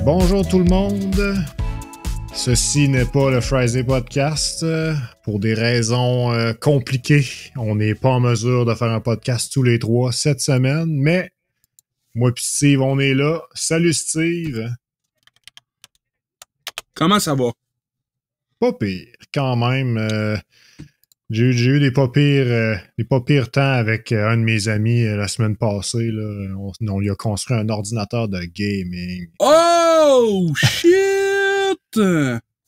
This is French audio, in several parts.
Bonjour tout le monde. Ceci n'est pas le Friday Podcast. Pour des raisons compliquées, on n'est pas en mesure de faire un podcast tous les trois cette semaine, mais moi et Steve, on est là. Salut Steve. Comment ça va? Pas pire, quand même. J'ai eu des pas pires temps avec un de mes amis la semaine passée. Là. On lui a construit un ordinateur de gaming. Oh, shit!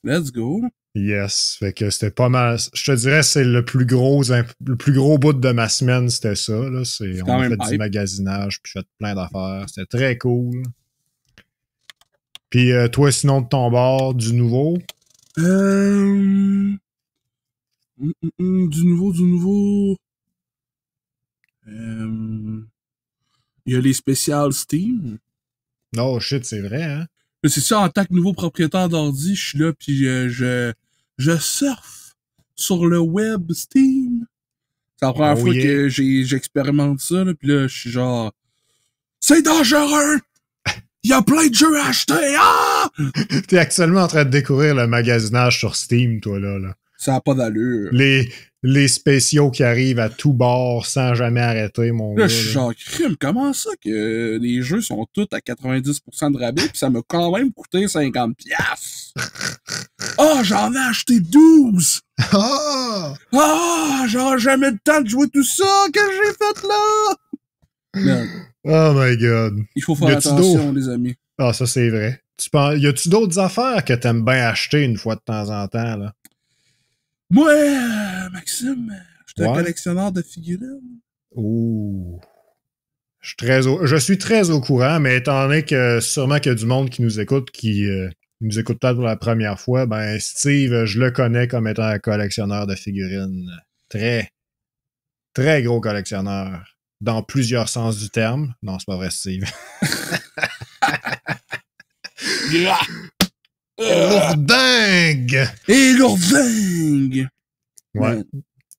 Let's go. Yes, fait que c'était pas mal. Je te dirais c'est le plus gros bout de ma semaine, c'était ça. Là. On a fait du magasinage, puis fait plein d'affaires. C'était très cool. Puis toi, sinon, de ton bord, du nouveau? Du nouveau. Il y a les spéciales Steam. Oh shit, c'est vrai, hein? Mais c'est ça, en tant que nouveau propriétaire d'ordi, je suis là, puis je surfe sur le web Steam. C'est la première fois que j'expérimente ça, là, puis là, je suis genre... C'est dangereux! Il y a plein de jeux à acheter! Ah! T'es actuellement en train de découvrir le magasinage sur Steam, toi, là. Ça n'a pas d'allure. Les spéciaux qui arrivent à tout bord sans jamais arrêter, mon gars. Là, je suis genre, crime, comment ça que les jeux sont tous à 90% de rabais pis ça m'a quand même coûté 50$? Ah, j'en ai acheté 12! Ah, j'aurais jamais le temps de jouer tout ça que j'ai fait là! Man, oh my god. Il faut faire attention, les amis. Ah, ça c'est vrai. Y a-tu d'autres affaires que t'aimes bien acheter une fois de temps en temps, là? Moi, Maxime, je suis un collectionneur de figurines. Ouh. Je suis très au courant, mais étant donné que sûrement qu'il y a du monde qui nous écoute, qui nous écoute peut-être pour la première fois, ben Steve, je le connais comme étant un collectionneur de figurines. Très, très gros collectionneur. Dans plusieurs sens du terme. Non, c'est pas vrai, Steve. Lourdingue! Et lourdingue! Ouais.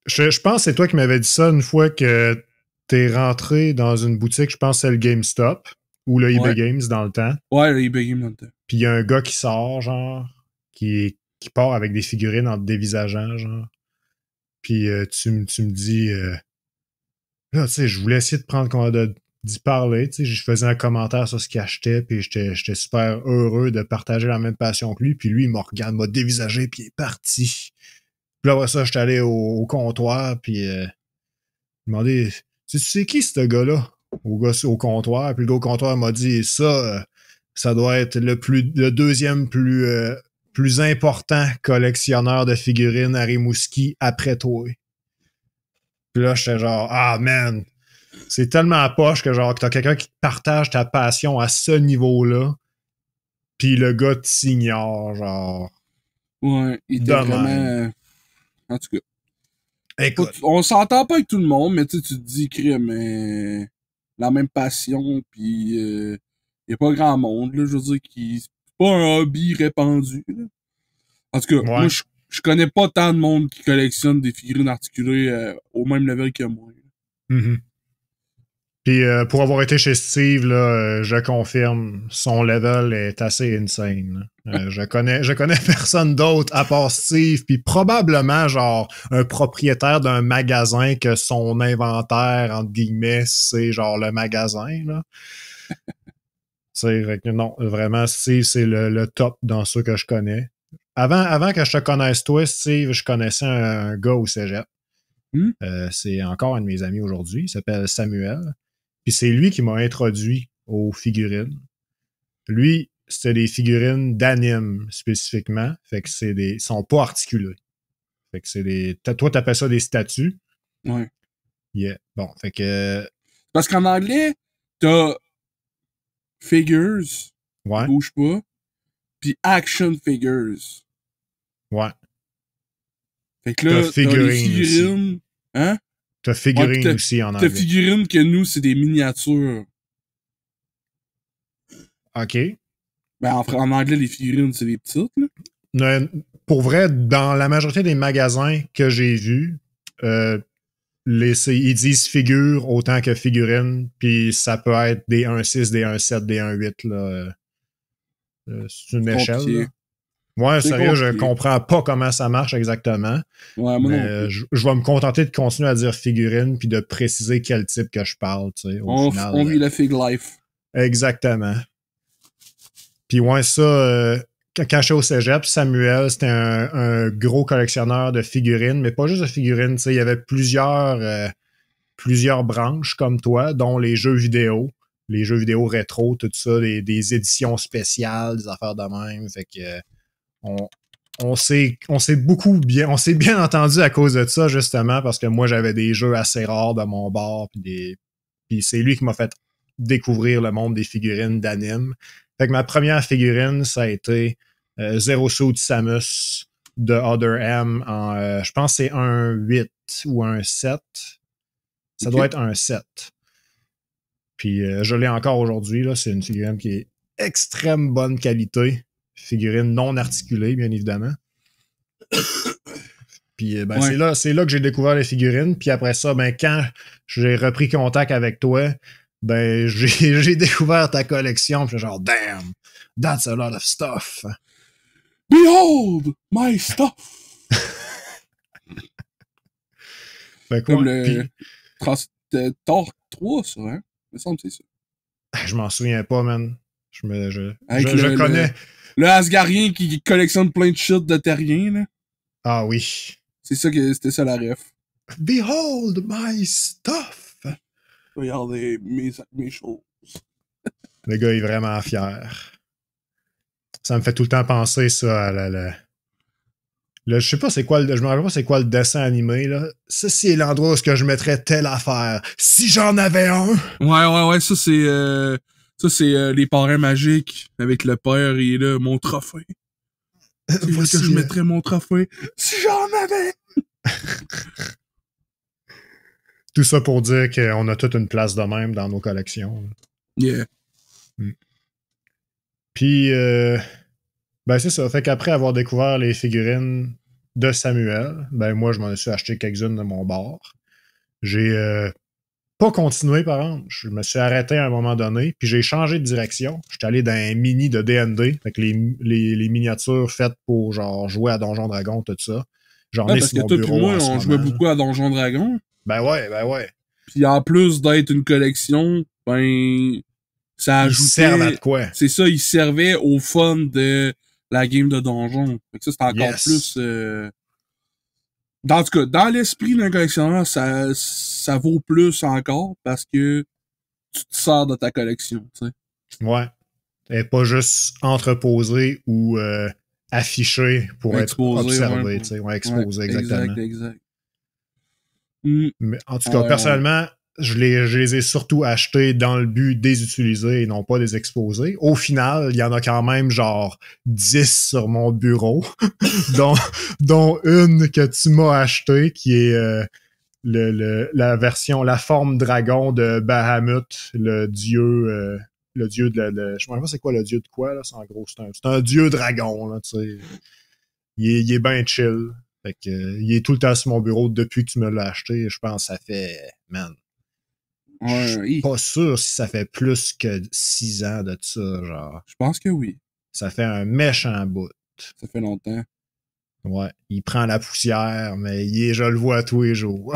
Je pense que c'est toi qui m'avais dit ça une fois que t'es rentré dans une boutique, je pense que c'est le GameStop ou le eBay Games dans le temps. Ouais, le eBay Games dans le temps. Puis il y a un gars qui sort, genre, qui part avec des figurines en te dévisageant, genre. Puis tu me dis... là, tu sais, je voulais essayer de prendre d'y parler, tu sais, je faisais un commentaire sur ce qu'il achetait, puis j'étais super heureux de partager la même passion que lui, puis lui, il m'a dévisagé, puis il est parti. Puis là, après ça, j'étais allé au comptoir, puis il m'a demandé, tu sais qui ce gars-là? Au comptoir, puis le gars au comptoir m'a dit, ça doit être le deuxième plus important collectionneur de figurines à Rimouski après toi. Puis là, j'étais genre, ah man, c'est tellement poche que genre que t'as quelqu'un qui te partage ta passion à ce niveau-là, puis le gars t'ignore, genre. Ouais, il était vraiment... En tout cas. Écoute. On s'entend pas avec tout le monde, mais tu te dis, crime, la même passion, puis y a pas grand monde, là, je veux dire, c'est pas un hobby répandu, là. En tout cas, moi, je connais pas tant de monde qui collectionne des figurines articulées au même level que moi. Mm-hmm. Puis pour avoir été chez Steve, là, je confirme, son level est assez insane. Je connais personne d'autre à part Steve, puis probablement genre un propriétaire d'un magasin que son inventaire, entre guillemets, c'est genre le magasin, là. Non, vraiment, Steve, c'est le top dans ceux que je connais. Avant que je te connaisse toi, Steve, je connaissais un gars au cégep. C'est encore un de mes amis aujourd'hui. Il s'appelle Samuel. Puis c'est lui qui m'a introduit aux figurines. Lui, c'était des figurines d'anime spécifiquement. Fait que ils sont pas articulés. Fait que c'est toi, t'appelles ça des statues. Ouais. Yeah. Bon, fait que... Parce qu'en anglais, t'as figures, ouais. bouge pas, puis action figures. Ouais. Fait que là, t'as les figurines... Aussi. Hein? T'as figurines aussi en anglais. T'as figurines que nous, c'est des miniatures. OK. Ben, en anglais, les figurines, c'est des petites, là. Pour vrai, dans la majorité des magasins que j'ai vus, ils disent figures autant que figurines, puis ça peut être des 1.6, des 1.7, des 1.8, là. C'est une échelle. Compliqué. Là. Ouais, C'est sérieux, je compliqué. comprends pas comment ça marche exactement. Ouais, moi non Mais plus. je vais me contenter de continuer à dire figurine puis de préciser quel type que je parle, tu sais, au final. On vit la fig life. Exactement. Puis ouais, ça, quand j'étais au cégep, Samuel, c'était un gros collectionneur de figurines, mais pas juste de figurines, tu sais, il y avait plusieurs branches comme toi, dont les jeux vidéo rétro, tout ça, des éditions spéciales, des affaires de même. Fait que on s'est bien entendu à cause de ça, justement, parce que moi, j'avais des jeux assez rares de mon bord, puis c'est lui qui m'a fait découvrir le monde des figurines d'anime. Fait que ma première figurine, ça a été Zero Suit Samus de Other M en, je pense que c'est un 8 ou un 7. Ça doit être un 7. Puis je l'ai encore aujourd'hui. Là. C'est une figurine qui est extrême bonne qualité. Figurine non articulée, bien évidemment. Puis ben, Ouais. c'est là que j'ai découvert les figurines. Puis après ça, ben, quand j'ai repris contact avec toi, ben j'ai découvert ta collection. Puis genre, damn, that's a lot of stuff. Behold my stuff! Fait Comme quoi? le Puis, Thor 3, ça, hein? Il me semble que c'est ça. je m'en souviens pas, man. Avec Je connais. le Asgarien qui collectionne plein de shit de terrien, là. Ah oui. C'était ça la ref. Behold my stuff! Regardez mes choses. Le gars est vraiment fier. Ça me fait tout le temps penser ça à je sais pas c'est quoi je me rappelle pas c'est quoi le dessin animé là. Ça c'est l'endroit où est-ce que je mettrais telle affaire. Si j'en avais un. Ouais, ça c'est les parrains magiques avec le père, il est là, mon trophée. C'est là que je mettrais mon trophée. Si j'en avais! Tout ça pour dire qu'on a toute une place de même dans nos collections. Yeah. Puis ben c'est ça. Fait qu'après avoir découvert les figurines de Samuel, ben moi je m'en suis acheté quelques-unes de mon bord. J'ai pas continué par exemple. Je me suis arrêté à un moment donné, puis j'ai changé de direction. J'étais allé dans un mini de D&D, avec les miniatures faites pour genre jouer à Donjon Dragon, tout ça. J'en ai Parce sur que mon toi pis bureau moi, en ce on jouait moment. beaucoup à Donjon Dragon. Ben ouais. Puis en plus d'être une collection, ben ça Ils servent à ajoutait. de quoi? C'est ça, il servait au fun de la game de donjon. Fait que ça, c'est encore Yes. plus. En tout cas, dans l'esprit d'un collectionneur, ça vaut plus encore parce que tu te sers de ta collection, tu sais. Ouais. Et pas juste entreposé ou affiché pour Exposé, être observé, ouais. tu sais. Ouais, exposé, exactement. Exact. Mais en tout cas, Ouais, personnellement, je les ai surtout achetés dans le but des utiliser et non pas des exposer. Au final, il y en a quand même genre 10 sur mon bureau, dont une que tu m'as achetée, qui est la version, la forme dragon de Bahamut, le dieu je me rappelle pas c'est quoi le dieu de quoi, là. C'est en gros, c'est un dieu dragon, là, tu sais. Il est bien chill. Fait que, il est tout le temps sur mon bureau depuis que tu me l'as acheté. Je pense que ça fait, man, je suis pas sûr si ça fait plus que 6 ans de ça, genre. Je pense que oui. Ça fait un méchant bout. Ça fait longtemps. Ouais, il prend la poussière, mais je le vois tous les jours.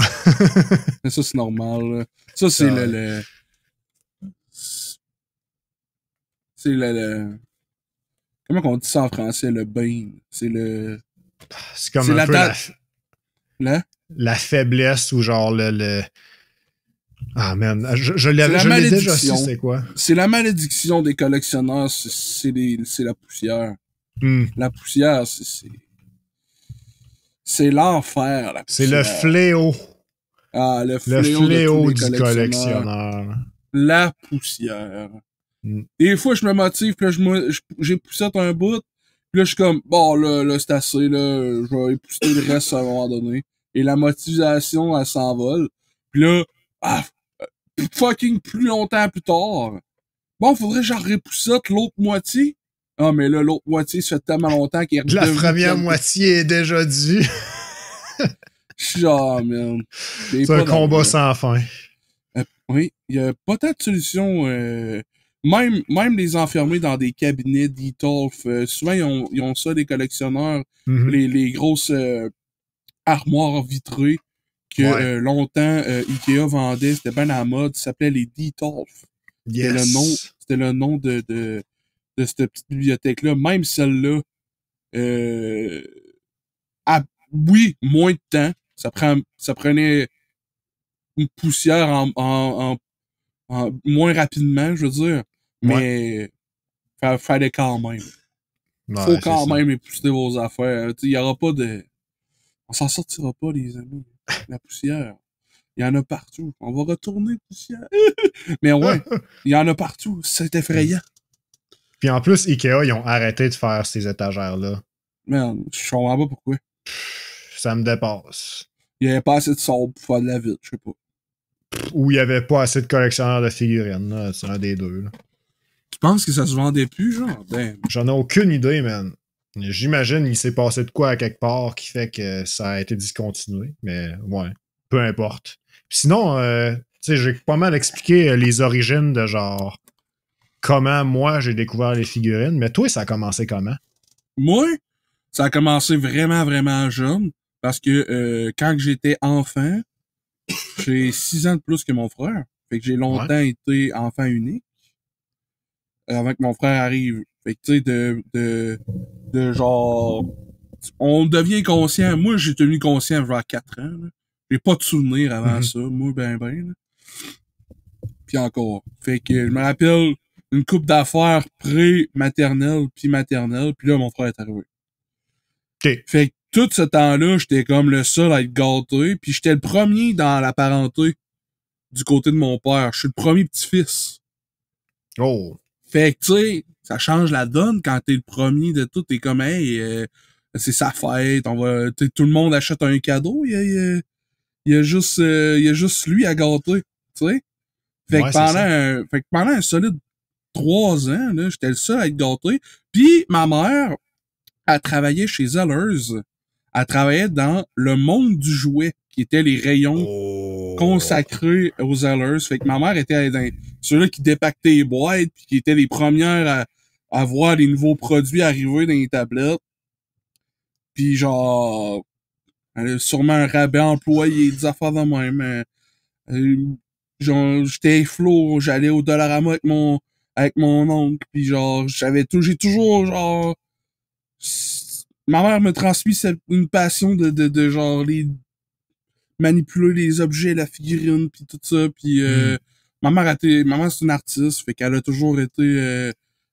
Mais ça, c'est normal, là. Ça, c'est c'est le... Comment on dit ça en français, le bain? C'est le... C'est comme un peu la faiblesse ou genre Ah man, je l'ai déjà su, c'est quoi? C'est la malédiction des collectionneurs, c'est la poussière. La poussière, c'est l'enfer, la poussière. C'est le fléau. Ah, le fléau du collectionneur. La poussière. Des fois, je me motive, puis là, j'ai poussé un bout, puis là, je suis comme, bon, là, c'est assez, là, je vais épousser le reste à un moment donné. Et la motivation, elle s'envole. Puis là, fucking plus longtemps plus tard. Bon, faudrait que j'en repoussette l'autre moitié. Ah, mais là, l'autre moitié, ça fait tellement longtemps qu'il est la première moitié est déjà due. Je suis genre, man. C'est un combat sans fin. Oui, il y a pas tant de solutions même les enfermer dans des cabinets d'Etolf, souvent ils ont ça, les collectionneurs, les grosses armoires vitrées que longtemps Ikea vendait, c'était bien à la mode, ça s'appelait les Detolf. Yes. C'était le nom de cette petite bibliothèque-là. Même celle-là, oui, moins de temps. Ça prenait une poussière moins rapidement, je veux dire. Mais fallait quand même. Faut quand même épouster vos affaires. Il y aura pas de... On s'en sortira pas, les amis. La poussière. Il y en a partout. On va retourner, poussière. Mais ouais, il y en a partout. C'est effrayant. Puis en plus, Ikea, ils ont arrêté de faire ces étagères-là. Man, je comprends pas pourquoi. Ça me dépasse. Il y avait pas assez de sable pour faire de la vitre, je sais pas. Ou il y avait pas assez de collectionneurs de figurines, là. C'est un des deux, là. Tu penses que ça se vendait plus, genre? Damn. J'en ai aucune idée, man. J'imagine qu'il s'est passé de quoi à quelque part qui fait que ça a été discontinué. Mais ouais, peu importe. Puis sinon, tu sais, j'ai pas mal expliqué les origines de genre comment moi j'ai découvert les figurines. Mais toi, ça a commencé comment? Moi, ça a commencé vraiment, vraiment jeune. Parce que quand j'étais enfant, j'ai 6 ans de plus que mon frère. Fait que j'ai longtemps été enfant unique. Avant que mon frère arrive. Fait que tu sais, de genre... On devient conscient. Moi, j'ai tenu conscient vers 4 ans. Là. J'ai pas de souvenirs avant ça. Moi, ben. Là. Puis encore. Fait que je me rappelle une couple d'affaires pré-maternelle puis maternelle. Puis là, mon frère est arrivé. Okay. Fait que tout ce temps-là, j'étais comme le seul à être gâté. Puis j'étais le premier dans la parenté du côté de mon père. Je suis le premier petit-fils. Oh. Fait que, tu sais, ça change la donne quand t'es le premier de tout. T'es comme, hey, c'est sa fête, tout le monde achète un cadeau. Il y a juste lui à gâter, tu sais. Fait que pendant un solide 3 ans, là, j'étais le seul à être gâté. Puis ma mère, elle travaillait chez Zellers. Elle travaillait dans le monde du jouet, qui était les rayons consacrés aux Zellers. Fait que ma mère était dans ceux-là qui dépactaient les boîtes, puis qui étaient les premières à voir les nouveaux produits arriver dans les tablettes. Puis genre, elle a sûrement un rabais employé, des affaires de même. Genre, j'étais flot, j'allais au Dollarama avec mon oncle, puis genre, j'ai toujours genre... Ma mère me transmis une passion de genre les manipuler les objets, la figurine, puis tout ça, puis ma mère c'est une artiste, fait qu'elle a toujours été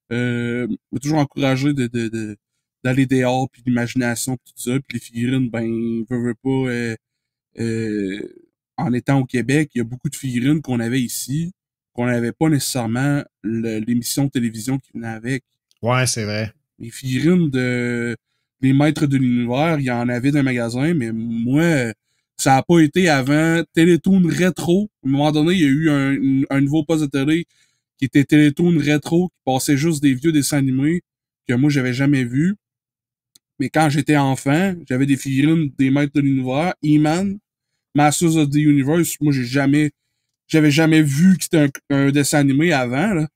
m'a toujours encouragé d'aller dehors, puis l'imagination, puis tout ça, puis les figurines, ben veut pas en étant au Québec, il y a beaucoup de figurines qu'on avait ici, qu'on n'avait pas nécessairement l'émission de télévision qui venait avec. Ouais, c'est vrai. Les figurines les maîtres de l'univers, il y en avait dans le magasin, mais moi, ça a pas été avant Télétoon Rétro. À un moment donné, il y a eu un nouveau poste de télé qui était Télétoon Rétro, qui passait juste des vieux dessins animés que moi, j'avais jamais vus. Mais quand j'étais enfant, j'avais des figurines des maîtres de l'univers, He-Man, Masters of the Universe. Moi, j'avais jamais vu que c'était un dessin animé avant, là.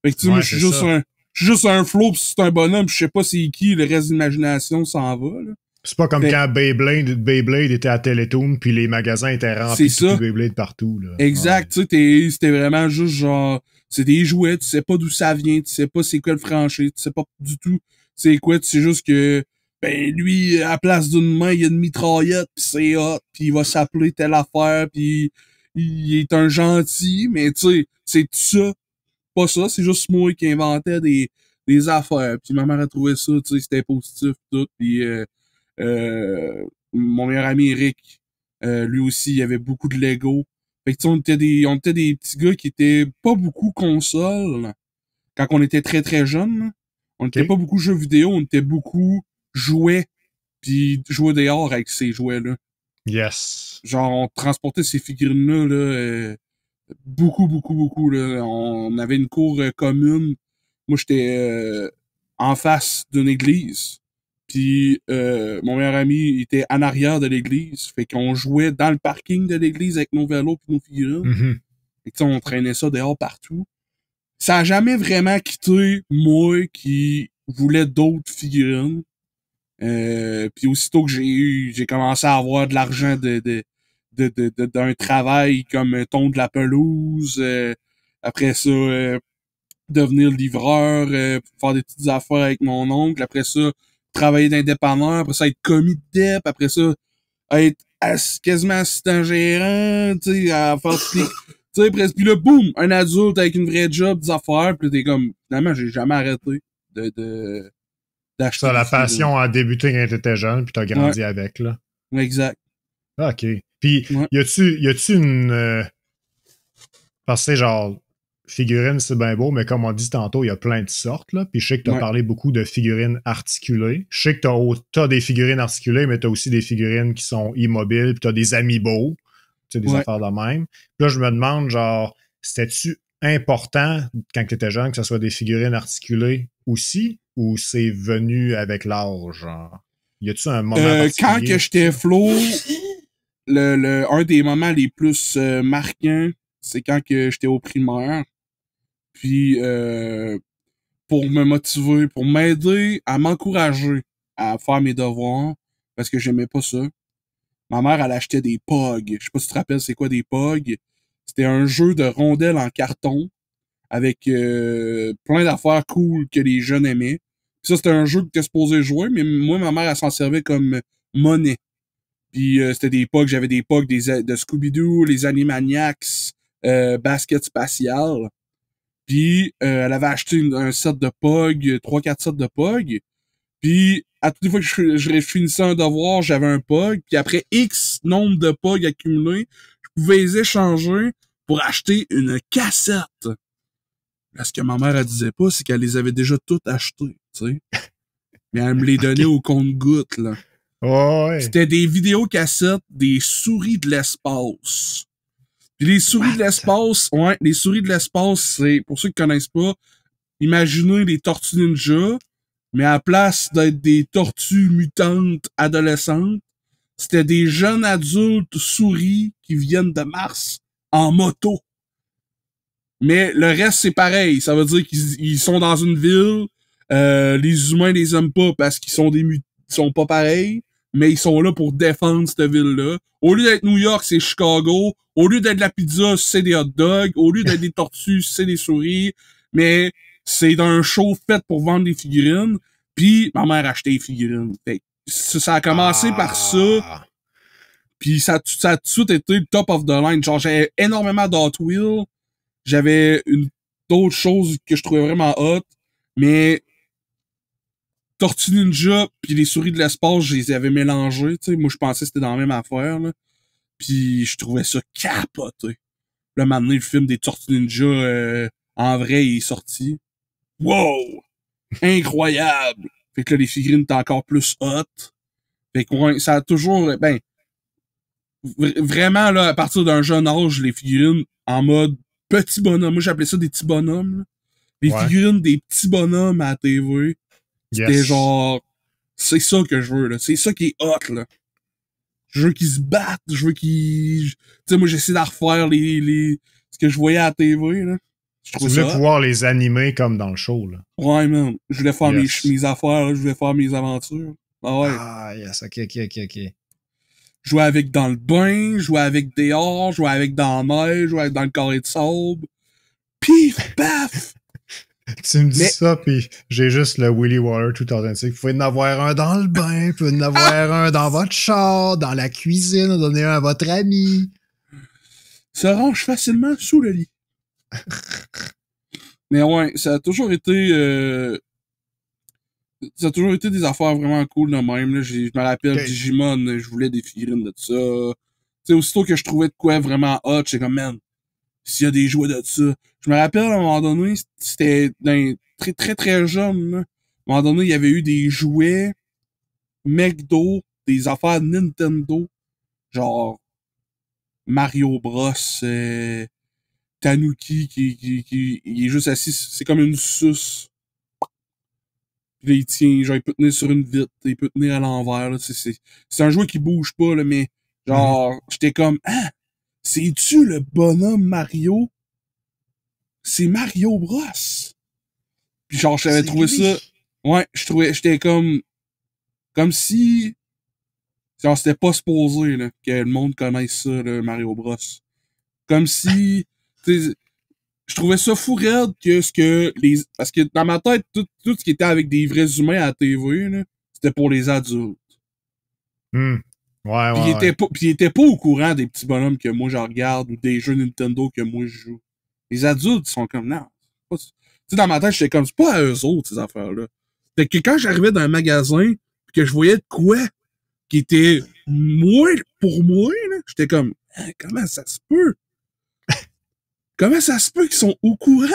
Fait que tu sais, moi, je suis juste un flow, pis c'est un bonhomme, pis je sais pas c'est qui, le reste de l'imagination s'en va, là. C'est pas comme quand Beyblade était à Télétoon, puis les magasins étaient remplis de Beyblade partout, là. Exact, tu sais, c'était vraiment juste genre, c'est des jouets, tu sais pas d'où ça vient, tu sais pas c'est quoi le franchise, tu sais pas du tout c'est quoi, tu sais juste que, ben, lui, à la place d'une main, il y a une mitraillette, pis c'est hot, pis il va s'appeler telle affaire, pis il est un gentil, mais tu sais, c'est tout ça. Pas ça, c'est juste moi qui inventais des affaires. Puis ma mère a trouvé ça, tu sais, c'était positif tout. Puis mon meilleur ami Eric, lui aussi, il avait beaucoup de Lego. Fait que tu sais, on était des petits gars qui étaient pas beaucoup consoles quand on était très très jeunes. On était pas beaucoup jeux vidéo, on était beaucoup jouets puis jouer dehors avec ces jouets-là. Yes. Genre, on transportait ces figurines-là, beaucoup, beaucoup, beaucoup, là. On avait une cour commune. Moi, j'étais en face d'une église. Puis mon meilleur ami était en arrière de l'église. Fait qu'on jouait dans le parking de l'église avec nos vélos puis nos figurines. Mm-hmm. Fait que on traînait ça dehors partout. ça a jamais vraiment quitté moi qui voulais d'autres figurines. Puis aussitôt que j'ai commencé à avoir de l'argent d'un travail comme tondre de la pelouse, après ça, devenir livreur, faire des petites affaires avec mon oncle, après ça, travailler dans un dépanneur, après ça, être commis de dep, après ça, être quasiment assistant gérant, tu sais, à faire toutes les... Tu sais, presque, puis là, boum, un adulte avec une vraie job, des affaires, puis là, t'es comme, finalement, j'ai jamais arrêté d'acheter Ça, la des figurines. passion a débuté quand t'étais jeune, puis t'as grandi Ouais. avec, là. Exact. OK. Puis, Ouais. y a-tu une... parce que, genre, figurines, c'est bien beau, mais comme on dit tantôt, il y a plein de sortes, là. Puis je sais que t'as Ouais. parlé beaucoup de figurines articulées. Je sais que t'as des figurines articulées, mais t'as aussi des figurines qui sont immobiles, puis t'as des amiibo, tu sais, des Ouais. affaires de même. Puis là, je me demande, genre, c'était-tu important, quand t'étais jeune, que ce soit des figurines articulées aussi, ou c'est venu avec l'âge, genre? Y a-tu un moment particulier? Quand que j'étais flow, un des moments les plus marquants, c'est quand que j'étais au primaire. Puis pour me motiver, pour m'aider à m'encourager à faire mes devoirs, parce que j'aimais pas ça. Ma mère, elle achetait des POG. Je sais pas si tu te rappelles c'est quoi des POG. C'était un jeu de rondelles en carton avec plein d'affaires cool que les jeunes aimaient. Puis ça, c'était un jeu que t'es supposé jouer, mais moi, ma mère, elle s'en servait comme monnaie. Puis c'était des POG, j'avais des POG de Scooby-Doo, les Animaniacs, Basket Spatial. Puis elle avait acheté un set de POG, 3-4 sets de POG. Puis à toutes les fois que je finissais un devoir, j'avais un POG. Puis après X nombre de POG accumulés, je pouvais les échanger pour acheter une cassette. Là, ce que ma mère, elle disait pas, c'est qu'elle les avait déjà toutes achetées, tu sais. Mais elle me les donnait au compte-gouttes, là. Oh, ouais. C'était des vidéocassettes des souris de l'espace. Puis les souris de l'espace, ouais, les souris de l'espace, c'est, pour ceux qui connaissent pas, imaginez les tortues ninja, mais à la place d'être des tortues mutantes adolescentes, c'était des jeunes adultes souris qui viennent de Mars en moto. Mais le reste, c'est pareil. Ça veut dire qu'ils sont dans une ville, les humains les aiment pas parce qu'ils sont ils sont pas pareils, mais ils sont là pour défendre cette ville-là. Au lieu d'être New York, c'est Chicago. Au lieu d'être de la pizza, c'est des hot dogs. Au lieu d'être des tortues, c'est des souris. Mais c'est un show fait pour vendre des figurines. Puis ma mère achetait des figurines. Fait que ça a commencé par ça. Puis ça a tout de suite été le top of the line. Genre, j'avais énormément d'Hot Wheels. J'avais d'autres choses que je trouvais vraiment hot, mais Tortue Ninja puis les souris de l'espace, je les avais mélangés, tu sais. Moi, je pensais que c'était dans la même affaire, là. Puis je trouvais ça capoté. Là, maintenant, le film des Tortues Ninja, en vrai, il est sorti. Wow! Incroyable! Fait que là, les figurines étaient encore plus hot. Fait que ouais, ça a toujours, ben, vraiment, là, à partir d'un jeune âge, les figurines en mode petit bonhomme. Moi, j'appelais ça des petits bonhommes, là. Les figurines des petits bonhommes à la TV. C'était genre, c'est ça que je veux, là. C'est ça qui est hot, là. Je veux qu'ils se battent, je veux qu'ils... Tu sais, moi, j'essaie de refaire ce que je voyais à la TV, là. Tu voulais pouvoir les animer comme dans le show, là. Ouais, man. Je voulais faire mes affaires, là. Je voulais faire mes aventures. Ah ouais. Ah, yes, ok. Jouer avec dans le bain, jouer avec dehors, jouer avec dans la neige, jouer avec dans le carré de sable. Pif, paf! Tu me dis ça, puis j'ai juste le Willy Waller tout authentique. Vous pouvez en avoir un dans le bain, vous pouvez en avoir un dans votre char, dans la cuisine, donner un à votre ami. Ça range facilement sous le lit. Mais ouais, ça a toujours été des affaires vraiment cool de même. Là. Je me rappelle Digimon, je voulais des figurines de ça. Tu sais, aussitôt que je trouvais de quoi vraiment hot, j'étais comme, man, s'il y a des jouets de ça. Je me rappelle, à un moment donné, c'était très, très, très jeune, là. À un moment donné, il y avait eu des jouets McDo, des affaires Nintendo, genre Mario Bros, Tanuki qui il est juste assis, c'est comme une suce. Puis là, il tient, genre, il peut tenir sur une vitre, il peut tenir à l'envers, là. C'est un jouet qui bouge pas, là, mais genre, j'étais comme, ah, c'est-tu le bonhomme Mario? c'est Mario Bros. Puis genre, j'avais trouvé lui. ça... Ouais, j'étais comme si... Genre, c'était pas supposé, là, que le monde connaisse ça, là, Mario Bros. Comme si... Je trouvais ça fou raide parce que dans ma tête, tout ce qui était avec des vrais humains à la TV, là, c'était pour les adultes. Ouais, Puis il était pas au courant des petits bonhommes que moi je regarde ou des jeux Nintendo que moi je joue. Les adultes sont comme, non. Tu sais, dans ma tête, j'étais comme, c'est pas à eux autres, ces affaires-là. Fait que quand j'arrivais dans un magasin, pis que je voyais de quoi qui était pour moi, là, j'étais comme, hein, comment ça se peut? Comment ça se peut qu'ils sont au courant?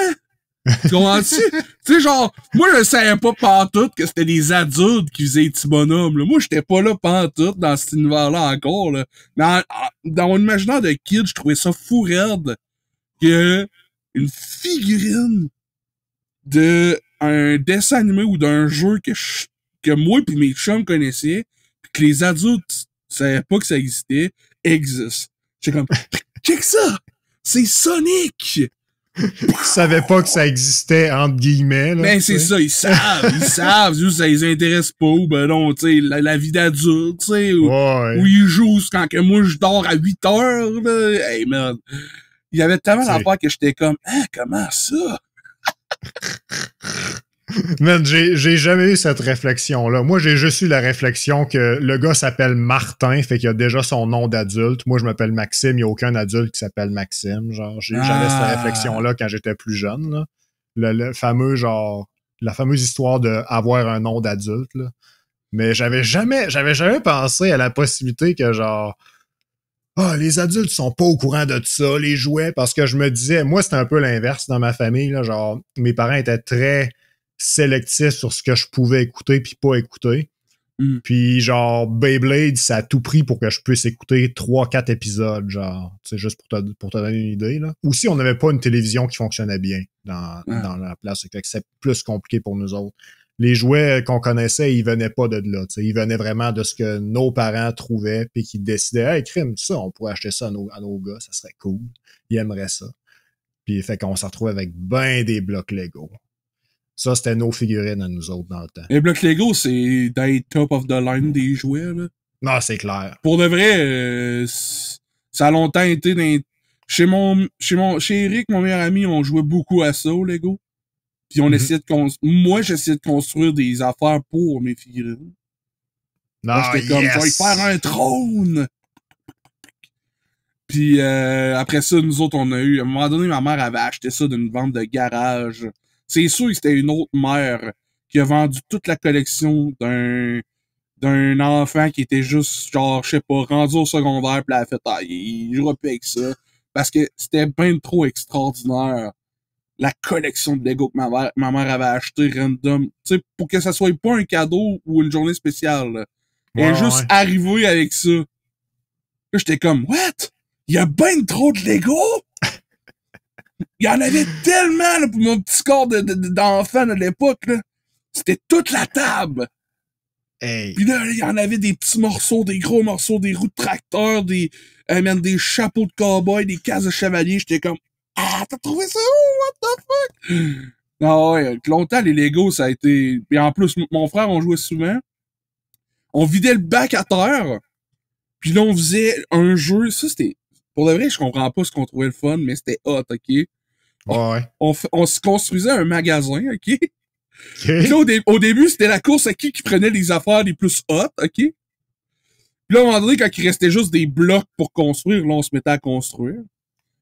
Tu comprends-tu? Tu sais, genre, moi, je savais pas pantoute que c'était des adultes qui faisaient les petits bonhommes, là. Moi, j'étais pas là pantoute dans cet univers-là encore, là. Dans mon imaginaire de kid, je trouvais ça fou raide que une figurine de un dessin animé ou d'un jeu que moi pis mes chums connaissaient, pis que les adultes savaient pas que ça existait, existe. J'étais comme, check ça! C'est Sonic! Ils savaient pas que ça existait, entre guillemets. Là, ben, c'est ça, ils savent, juste ça les intéresse pas, ou ben non, tu sais, la vie d'adulte, tu sais, où ils jouent quand que moi je dors à 8 heures, là. Hey, man. Il y avait tellement d'affaires que j'étais comme, hein, comment ça? Man, j'ai jamais eu cette réflexion-là. Moi, j'ai juste eu la réflexion que le gars s'appelle Martin, fait qu'il a déjà son nom d'adulte. Moi, je m'appelle Maxime, il n'y a aucun adulte qui s'appelle Maxime. Genre, j'avais cette réflexion-là quand j'étais plus jeune, là. Le fameux, genre, la fameuse histoire d'avoir un nom d'adulte, là. Mais j'avais jamais pensé à la possibilité que, genre, les adultes sont pas au courant de ça, les jouets, parce que je me disais, moi, c'était un peu l'inverse dans ma famille, là. Genre, mes parents étaient très sélectif sur ce que je pouvais écouter puis pas écouter. Puis genre Beyblade, ça a tout pris pour que je puisse écouter 3-4 épisodes, genre, c'est juste pour te donner une idée, là. Aussi, on n'avait pas une télévision qui fonctionnait bien dans la place, c'est plus compliqué pour nous autres. Les jouets qu'on connaissait, ils venaient pas de là, t'sais. Ils venaient vraiment de ce que nos parents trouvaient puis qui décidaient, hey, crime, ça, on pourrait acheter ça à nos gars, ça serait cool. Ils aimeraient ça. Puis fait qu'on s'en retrouvait avec ben des blocs Lego. Ça, c'était nos figurines à nous autres dans le temps. Les blocs Lego, c'est des top of the line des jouets, là. Non, c'est clair. Pour de vrai, ça a longtemps été chez Eric, mon meilleur ami, on jouait beaucoup à ça, au Lego. Puis on essayait moi, j'essayais de construire des affaires pour mes figurines. Non, j'étais comme, je vais faire un trône! Puis après ça, nous autres, on a eu... À un moment donné, ma mère avait acheté ça d'une vente de garage. C'est sûr que c'était une autre mère qui a vendu toute la collection d'un enfant qui était juste, genre, je sais pas, rendu au secondaire, pis elle a fait, il jouera plus avec ça. Parce que c'était bien trop extraordinaire, la collection de Lego que ma mère avait acheté random. Tu sais, pour que ça soit pas un cadeau ou une journée spéciale. Là. Elle est juste arrivée avec ça. Là, j'étais comme, what? Il y a ben trop de Lego? Il y en avait tellement là, pour mon petit corps d'enfant de l'époque. Là. C'était toute la table. Hey. Puis là, il y en avait des petits morceaux, des gros morceaux, des roues de tracteur, des chapeaux de cow-boy, des cases de chevalier. J'étais comme, t'as trouvé ça où? What the fuck? Ah ouais, longtemps, les Legos, ça a été... Puis en plus, mon frère, on jouait souvent. On vidait le bac à terre. Puis là, on faisait un jeu. Ça, c'était... Pour de vrai, je comprends pas ce qu'on trouvait le fun, mais c'était hot, OK? Ouais. On se construisait un magasin, OK? Puis là, au début, c'était la course à qui prenait les affaires les plus hot, OK? Puis là, à un moment donné, quand il restait juste des blocs pour construire, là, on se mettait à construire.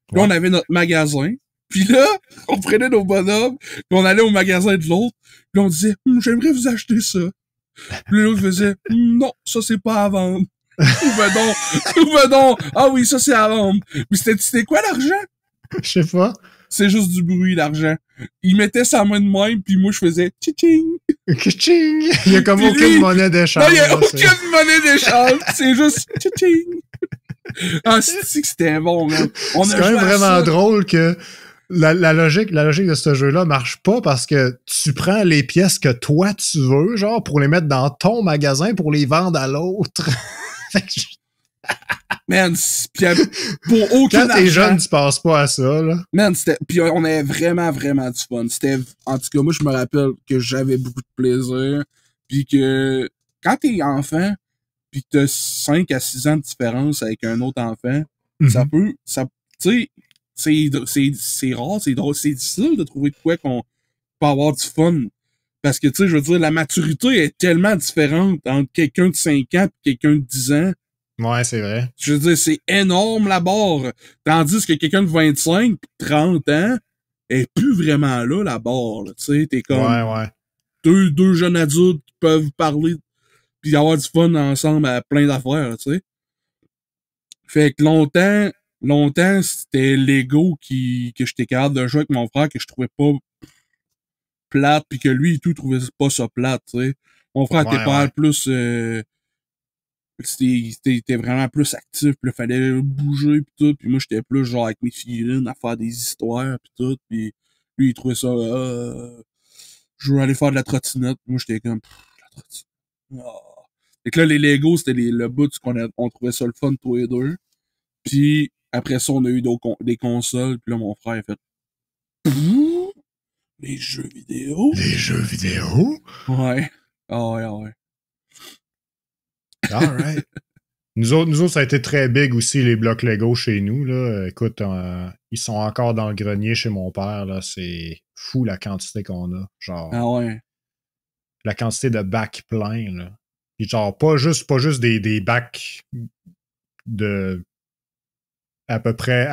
Puis là, on avait notre magasin. Puis là, on prenait nos bonhommes, puis on allait au magasin de l'autre, puis on disait, j'aimerais vous acheter ça. Puis l'autre faisait, non, ça, c'est pas à vendre. Ou donc, ah oui, ça, c'est à vendre. Puis c'était quoi l'argent? Je sais pas. C'est juste du bruit, l'argent. Il mettait sa main de même, puis moi, je faisais tching. Tching. Il y a comme puis aucune monnaie d'échange. Non, il y a aucune monnaie d'échange. C'est juste tching. Ah, c'est que c'était bon, man. C'est quand même vraiment drôle que la logique de ce jeu-là marche pas parce que tu prends les pièces que toi tu veux, genre, pour les mettre dans ton magasin pour les vendre à l'autre. Man, pis pour aucun Quand t'es jeune, tu penses pas à ça, là. Man, pis on avait vraiment, vraiment du fun. En tout cas, moi, je me rappelle que j'avais beaucoup de plaisir. Pis que, quand t'es enfant, pis que t'as 5 à 6 ans de différence avec un autre enfant, ça peut, tu sais, c'est rare, c'est drôle, c'est difficile de trouver de quoi qu'on peut avoir du fun. Parce que, tu sais, je veux dire, la maturité est tellement différente entre quelqu'un de 5 ans et quelqu'un de 10 ans. Ouais, c'est vrai. Je veux dire, c'est énorme la barre. Tandis que quelqu'un de 25 30 ans est plus vraiment là, la barre. Tu sais, t'es comme Ouais. deux jeunes adultes qui peuvent parler puis avoir du fun ensemble à plein d'affaires, tu sais. Fait que longtemps, c'était Lego que j'étais capable de jouer avec mon frère que je trouvais pas plate puis que lui et tout trouvait pas ça plate, tu sais. Mon frère était pas mal plus c'était vraiment plus actif, puis il fallait bouger pis tout, puis moi j'étais plus genre avec mes figurines à faire des histoires pis tout, puis lui il trouvait ça je veux aller faire de la trottinette, moi j'étais comme la trottinette. Oh. Fait que là les Legos c'était le bout on trouvait ça le fun tous les deux. Puis après ça on a eu des consoles, puis là mon frère a fait les jeux vidéo. Les jeux vidéo? Ouais. Ouais. Alright. Nous autres, ça a été très big aussi, les blocs Lego chez nous. Là. Écoute, ils sont encore dans le grenier chez mon père. Là. C'est fou la quantité qu'on a. Genre, ah ouais. La quantité de bacs pleins. Là. Puis genre, pas juste des bacs de à peu près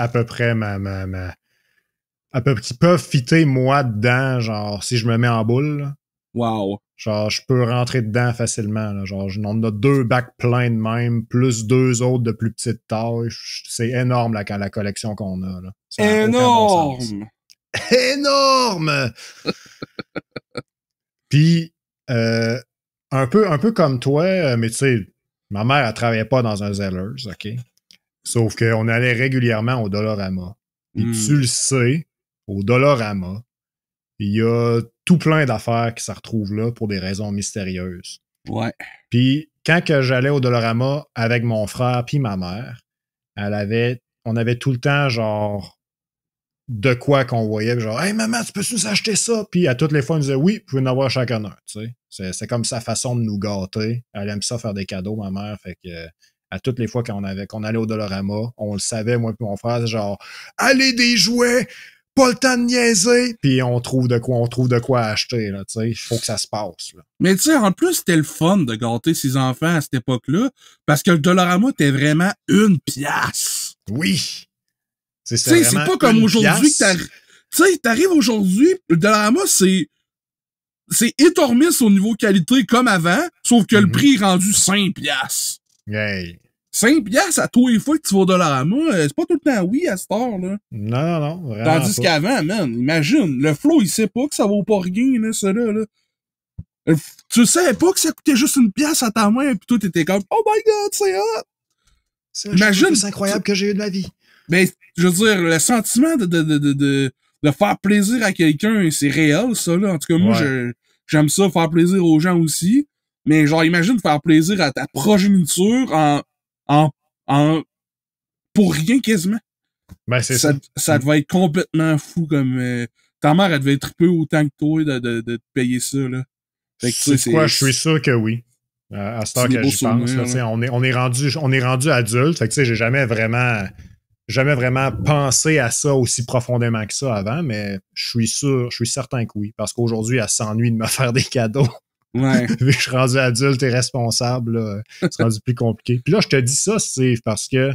qui peuvent fitter moi dedans, genre, si je me mets en boule. Là. Wow. Genre, je peux rentrer dedans facilement. Là. Genre, on a 2 bacs pleins de même, plus 2 autres de plus petite taille. C'est énorme la collection qu'on a. Là. Énorme! Énorme! Puis, un peu comme toi, mais tu sais, ma mère, elle travaillait pas dans un Zellers, OK? Sauf qu'on allait régulièrement au Dollarama. Et tu le sais, au Dollarama, il y a tout plein d'affaires qui se retrouvent là pour des raisons mystérieuses. Ouais. Puis, quand que j'allais au Dollarama avec mon frère puis ma mère, on avait tout le temps, genre, de quoi qu'on voyait. Genre, hey, maman, tu peux-tu nous acheter ça? Puis, à toutes les fois, elle nous disait, oui, vous pouvez en avoir chacun un, tu sais. C'est comme sa façon de nous gâter. Elle aime ça faire des cadeaux, ma mère. Fait que, à toutes les fois qu'on allait au Dollarama, on le savait, moi et mon frère, genre, allez des jouets! Pas le temps de niaiser, puis on trouve de quoi acheter, là, tu sais. Il faut que ça se passe, là. Mais tu sais, en plus, c'était le fun de gâter ses enfants à cette époque-là, parce que le Dollarama était vraiment 1$. Oui! Tu sais, c'est pas comme aujourd'hui que tu sais, t'arrives aujourd'hui, le Dollarama, c'est hit or miss au niveau qualité comme avant, sauf que le prix est rendu 5$. Hey! 5$ à tous les fois que tu vas au Dollarama, c'est pas tout le temps oui à cette heure, là. Non, vraiment. Tandis qu'avant, man, imagine, le flow, il sait pas que ça vaut pas rien, là, ça là. Tu savais pas que ça coûtait juste 1$ à ta main, pis toi, t'étais comme, oh my god, c'est hot! C'est le plus incroyable que j'ai eu de ma vie. Ben, je veux dire, le sentiment de faire plaisir à quelqu'un, c'est réel, ça, là. En tout cas, moi, j'aime ça, faire plaisir aux gens aussi. Mais genre, imagine faire plaisir à ta progéniture pour rien quasiment. Ben, c'est ça. Ça devait être complètement fou comme, ta mère, elle devait être triper autant que toi de te payer ça, là. Fait que, c'est quoi, je suis sûr que oui. À cette heure que j'y pense, là, on est rendu adulte. Fait que, tu sais, j'ai jamais vraiment pensé à ça aussi profondément que ça avant, mais je suis certain que oui. Parce qu'aujourd'hui, elle s'ennuie de me faire des cadeaux. Ouais. Vu que je suis rendu adulte et responsable, là, c'est rendu plus compliqué. Puis là, je te dis ça, c'est parce que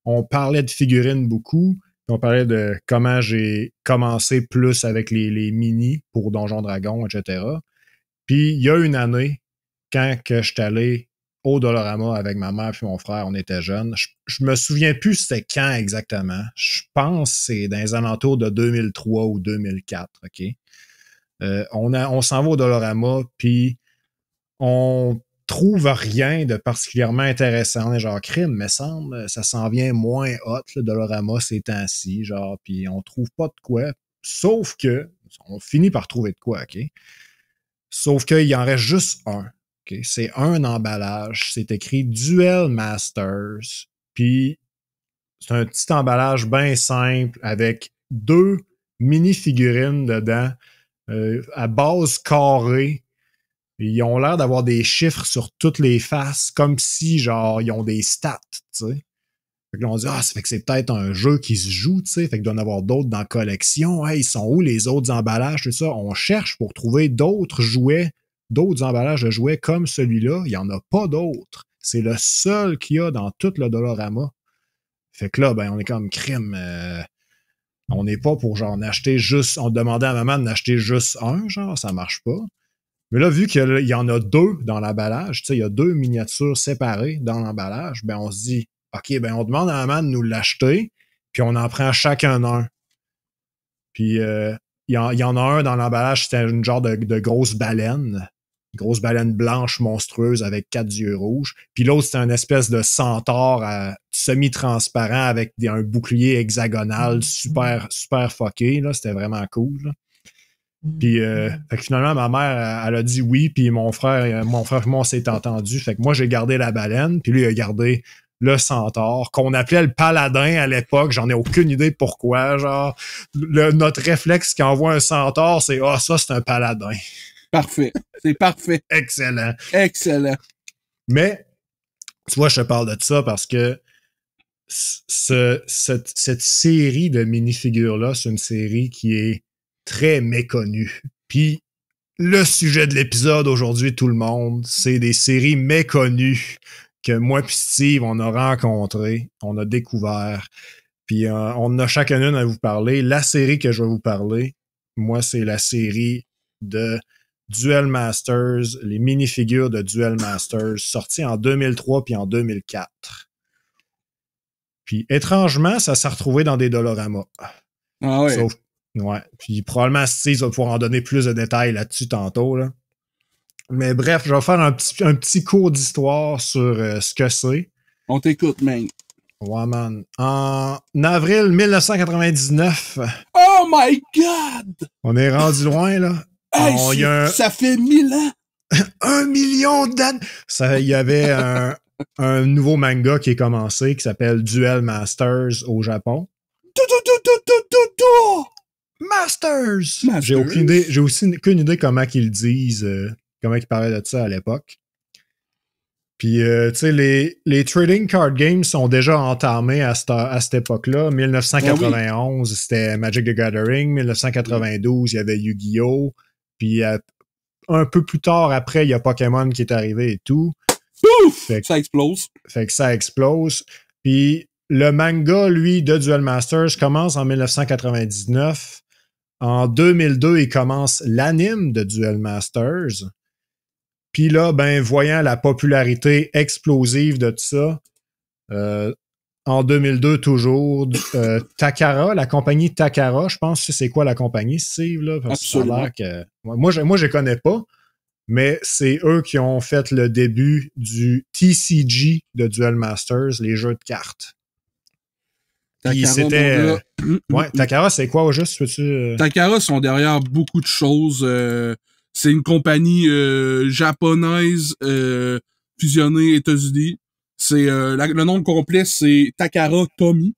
on parlait de figurines beaucoup. On parlait de comment j'ai commencé plus avec les mini pour Donjon Dragon, etc. Puis il y a une année, quand que je suis allé au Dollarama avec ma mère et mon frère, on était jeunes. Je me souviens plus c'était quand exactement. Je pense que c'est dans les alentours de 2003 ou 2004, OK? On s'en va au Dollarama, puis on trouve rien de particulièrement intéressant. On est genre, crime, me semble, ça s'en vient moins hot, le Dollarama ces temps-ci, genre, puis on trouve pas de quoi. Sauf que, on finit par trouver de quoi, OK? Sauf qu'il en reste juste un. OK? OK? C'est un emballage. C'est écrit Duel Masters. Puis, c'est un petit emballage bien simple avec 2 mini-figurines dedans à base carrée. Ils ont l'air d'avoir des chiffres sur toutes les faces, comme si, genre, ils ont des stats, tu sais. Fait que là, on dit, ça fait que c'est peut-être un jeu qui se joue, tu sais. Fait qu'il doit y en avoir d'autres dans la collection. Hey, ils sont où les autres emballages, tout ça? On cherche pour trouver d'autres jouets, d'autres emballages de jouets comme celui-là. Il n'y en a pas d'autres. C'est le seul qu'il y a dans tout le Dollarama. Fait que là, ben, on est comme crime. On n'est pas pour, genre, en acheter juste... On demandait à maman d'acheter juste un, genre, ça marche pas. Mais là, vu qu'il y en a 2 dans l'emballage, tu sais, il y a 2 miniatures séparées dans l'emballage, ben, on se dit, OK, ben, on demande à maman de nous l'acheter, puis on en prend chacun un. Puis, il y en a un dans l'emballage, c'était une genre de grosse baleine. Une grosse baleine blanche monstrueuse avec 4 yeux rouges. Puis l'autre, c'était une espèce de centaure semi-transparent avec un bouclier hexagonal super, super fucké. Là. C'était vraiment cool. Là. Puis fait que finalement, ma mère, elle a dit oui, puis mon frère et moi, on s'est entendu. Fait que moi, j'ai gardé la baleine, puis lui, il a gardé le centaure, qu'on appelait le paladin à l'époque. J'en ai aucune idée pourquoi. Genre, notre réflexe quand on voit un centaure, c'est « ça, c'est un paladin. » Parfait. C'est parfait. Excellent. Excellent. Mais, tu vois, je te parle de ça parce que cette série de minifigures-là, c'est une série qui est très méconnue. Puis, le sujet de l'épisode aujourd'hui, tout le monde, c'est des séries méconnues que moi puis Steve, on a rencontrées, on a découvert. Puis, on a chacun une à vous parler. La série que je vais vous parler, moi, c'est la série de Duel Masters, les minifigures de Duel Masters, sorties en 2003 puis en 2004. Puis, étrangement, ça s'est retrouvé dans des Dollarama. Ah ouais. Sauf, ouais. Puis, probablement, Steve va pouvoir en donner plus de détails là-dessus tantôt, là. Mais bref, je vais faire un petit cours d'histoire sur ce que c'est. On t'écoute, man. Ouais, man. En avril 1999. Oh my God! On est rendu loin, là. Hey, ça fait 1000 ans! 1 million d'années! Il y avait un nouveau manga qui est commencé qui s'appelle Duel Masters au Japon. Masters! J'ai aussi aucune idée comment qu'ils le disent, comment ils parlaient de ça à l'époque. Puis, tu sais, les trading card games sont déjà entamés à cette époque-là. 1991, oui. C'était Magic the Gathering. 1992, il y avait Yu-Gi-Oh! Puis, un peu plus tard, après, il y a Pokémon qui est arrivé et tout. Pouf! Ça explose. Fait que ça explose. Puis, le manga, lui, de Duel Masters commence en 1999. En 2002, il commence l'anime de Duel Masters. Puis là, ben, voyant la popularité explosive de tout ça, en 2002 toujours, Takara, la compagnie Takara, je pense que c'est quoi la compagnie, Steve, là? Parce absolument. Que ça a l'air que... Moi, je connais pas, mais c'est eux qui ont fait le début du TCG de Duel Masters, les jeux de cartes. Puis c'était... ouais, Takara, c'est quoi au juste? Peux-tu... Takara sont derrière beaucoup de choses. C'est une compagnie japonaise fusionnée États-Unis. C'est le nom complet, c'est Takara Tomy.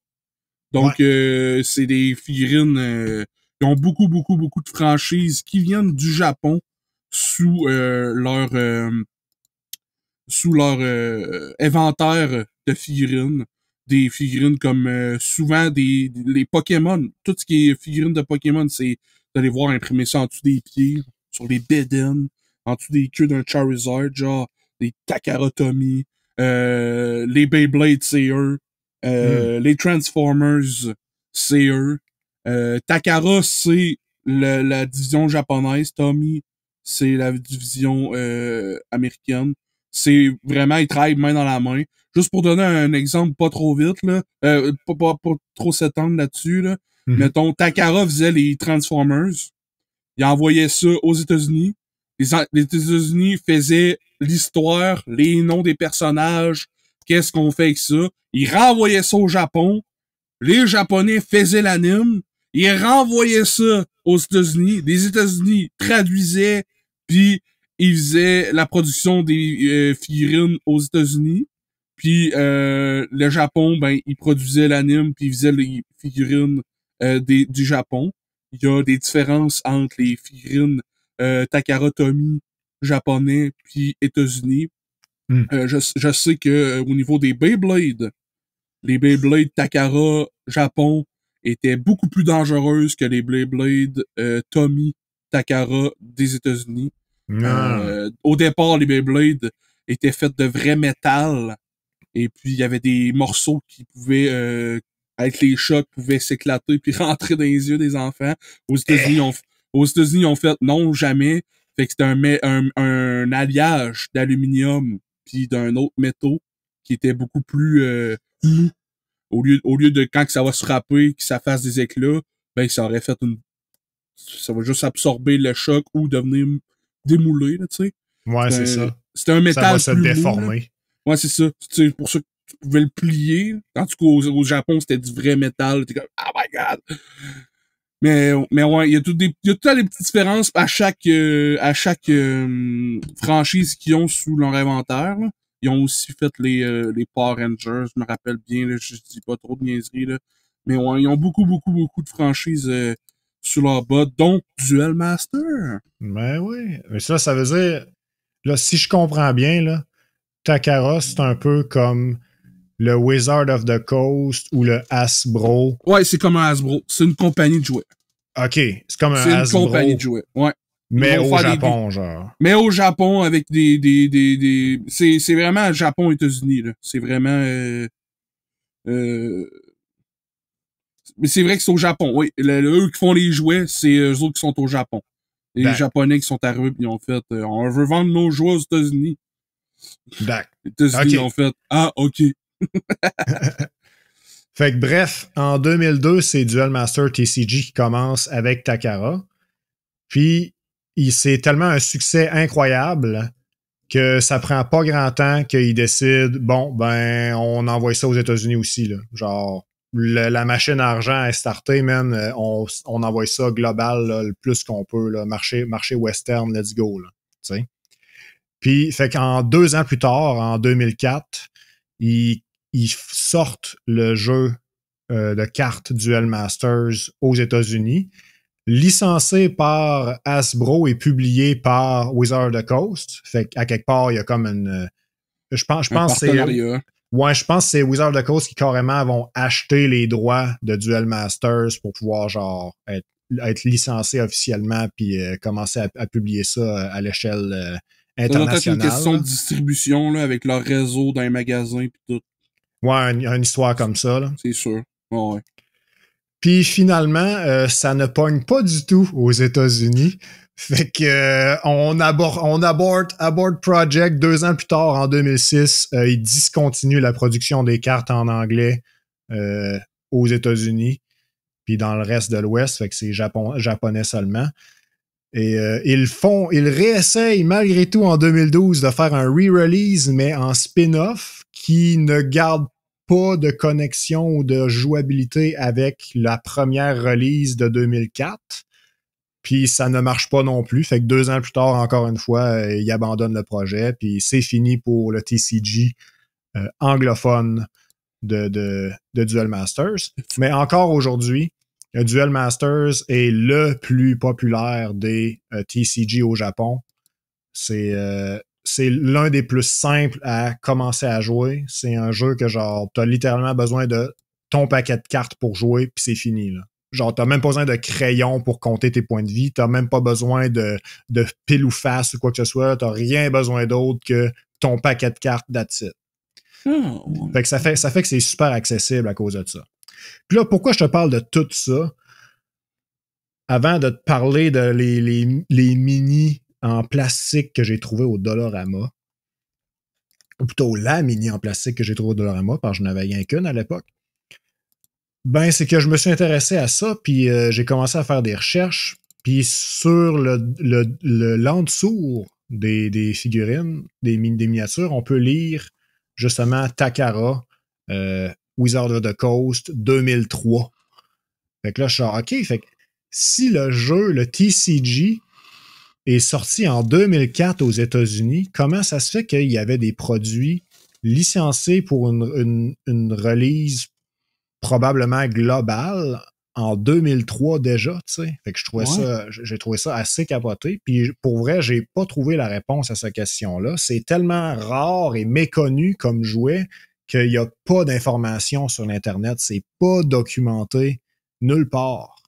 Donc c'est des figurines qui ont beaucoup de franchises qui viennent du Japon sous leur inventaire de figurines. Des figurines comme souvent les Pokémon. Tout ce qui est figurines de Pokémon, c'est d'aller voir imprimer ça en dessous des pieds, sur les Beden, en dessous des queues d'un Charizard, genre les Takara Tomy, les Beyblade, c'est eux, les Transformers, c'est eux. Takara, c'est la division japonaise, Tomy, c'est la division américaine. C'est vraiment, ils travaillent main dans la main. Juste pour donner un exemple pas trop vite, là, pas trop s'étendre là-dessus, là. Mettons, Takara faisait les Transformers. Il envoyait ça aux États-Unis. Les États-Unis faisaient l'histoire, les noms des personnages, qu'est-ce qu'on fait avec ça. Ils renvoyaient ça au Japon. Les Japonais faisaient l'anime. Ils renvoyaient ça aux États-Unis. Les États-Unis traduisaient, puis il faisait la production des figurines aux États-Unis. Puis le Japon, ben, il produisait l'anime, puis il faisait les figurines du Japon. Il y a des différences entre les figurines Takara Tomy japonais puis États-Unis. Hmm. Je sais que au niveau des Beyblade, les Beyblade Takara Japon étaient beaucoup plus dangereuses que les Beyblade Tomy Takara des États-Unis. Ah. Au départ, les Beyblade étaient faits de vrai métal. Et puis, il y avait des morceaux qui pouvaient, avec les chocs, pouvaient s'éclater puis rentrer dans les yeux des enfants. Aux États-Unis, ils ont fait non, jamais. Fait que c'était un alliage d'aluminium puis d'un autre métaux qui était beaucoup plus mou. Au lieu de quand que ça va se frapper, que ça fasse des éclats, ben, ça va juste absorber le choc ou devenir démoulé, là, tu sais. Ouais, c'est ça. C'était un Ça va métal se plus mou, là. déformer. Ouais, c'est ça. C'est pour ça que tu pouvais le plier. Tandis qu'au Japon, c'était du vrai métal. T'es comme, oh my god! Mais ouais, il y a tout des petites différences à chaque franchise qu'ils ont sous leur inventaire, là. Ils ont aussi fait les Power Rangers, je me rappelle bien, là, je dis pas trop de niaiseries, là. Mais ouais, ils ont beaucoup de franchises sur leur bas, dont Duel Master. Ben oui. Mais ça veut dire, là, si je comprends bien, là, Takara, c'est un peu comme le Wizard of the Coast ou le Hasbro. Ouais, c'est comme un Hasbro. C'est une compagnie de jouets. OK, c'est comme un C'est une Hasbro, compagnie de jouets. Ouais. mais au Japon, genre. Mais au Japon, avec c'est vraiment Japon, États-Unis, là. C'est vraiment, mais c'est vrai que c'est au Japon, oui. Eux qui font les jouets, c'est eux autres qui sont au Japon. Les D'ac- Japonais qui sont arrivés pis ils ont fait, on veut vendre nos jouets aux États-Unis. Les États-Unis ont OK. fait, ah, ok. Fait que bref, en 2002, c'est Duel Master TCG qui commence avec Takara. Puis, c'est tellement un succès incroyable que ça prend pas grand temps qu'ils décident, bon, ben, on envoie ça aux États-Unis aussi, là. Genre, la machine à argent est startée, man. On envoie ça global, là, le plus qu'on peut, là. Marché western, let's go, là. Tu sais. Puis, fait qu'en 2 ans plus tard, en 2004, ils sortent le jeu de cartes Duel Masters aux États-Unis, licencié par Hasbro et publié par Wizard of the Coast. Fait qu'à quelque part, il y a comme une. Je pense Un que c'est. partenariat. Ouais, je pense que c'est Wizard of the Coast qui carrément vont acheter les droits de Duel Masters pour pouvoir genre être licencié officiellement puis commencer à publier ça à l'échelle Ça doit être une question de internationale. distribution, là, avec leur réseau dans les magasins pis tout. Ouais, une histoire comme ça, là. C'est sûr. Ouais. Puis finalement, ça ne pogne pas du tout aux États-Unis. Fait que on abort Project 2 ans plus tard, en 2006. Ils discontinuent la production des cartes en anglais aux États-Unis, puis dans le reste de l'Ouest. Fait que c'est japonais seulement. Et ils réessayent malgré tout en 2012 de faire un re-release, mais en spin-off qui ne garde pas de connexion ou de jouabilité avec la première release de 2004. Puis ça ne marche pas non plus. Fait que 2 ans plus tard, encore une fois, ils abandonnent le projet. Puis c'est fini pour le TCG anglophone de Duel Masters. Mais encore aujourd'hui, Duel Masters est le plus populaire des TCG au Japon. C'est l'un des plus simples à commencer à jouer. C'est un jeu que genre t'as littéralement besoin de ton paquet de cartes pour jouer, puis c'est fini, là. Genre, t'as même pas besoin de crayon pour compter tes points de vie. T'as même pas besoin de pile ou face ou quoi que ce soit. T'as rien besoin d'autre que ton paquet de cartes, that's it. Oh. Fait que ça fait que c'est super accessible à cause de ça. Puis là, pourquoi je te parle de tout ça? Avant de te parler de les mini en plastique que j'ai trouvé au Dollarama, ou plutôt la mini en plastique que j'ai trouvé au Dollarama, parce que je n'avais rien qu'une à l'époque, ben c'est que je me suis intéressé à ça, puis j'ai commencé à faire des recherches, puis sur l'en-dessous des figurines, des miniatures, on peut lire justement Takara, Wizard of the Coast 2003. Fait que là, je suis OK, fait que si le jeu, le TCG, est sorti en 2004 aux États-Unis. Comment ça se fait qu'il y avait des produits licenciés pour une release probablement globale en 2003 déjà, tu sais. Fait que j'ai trouvé ça assez capoté. Puis pour vrai, j'ai pas trouvé la réponse à cette question-là. C'est tellement rare et méconnu comme jouet qu'il n'y a pas d'informations sur l'Internet. C'est pas documenté nulle part.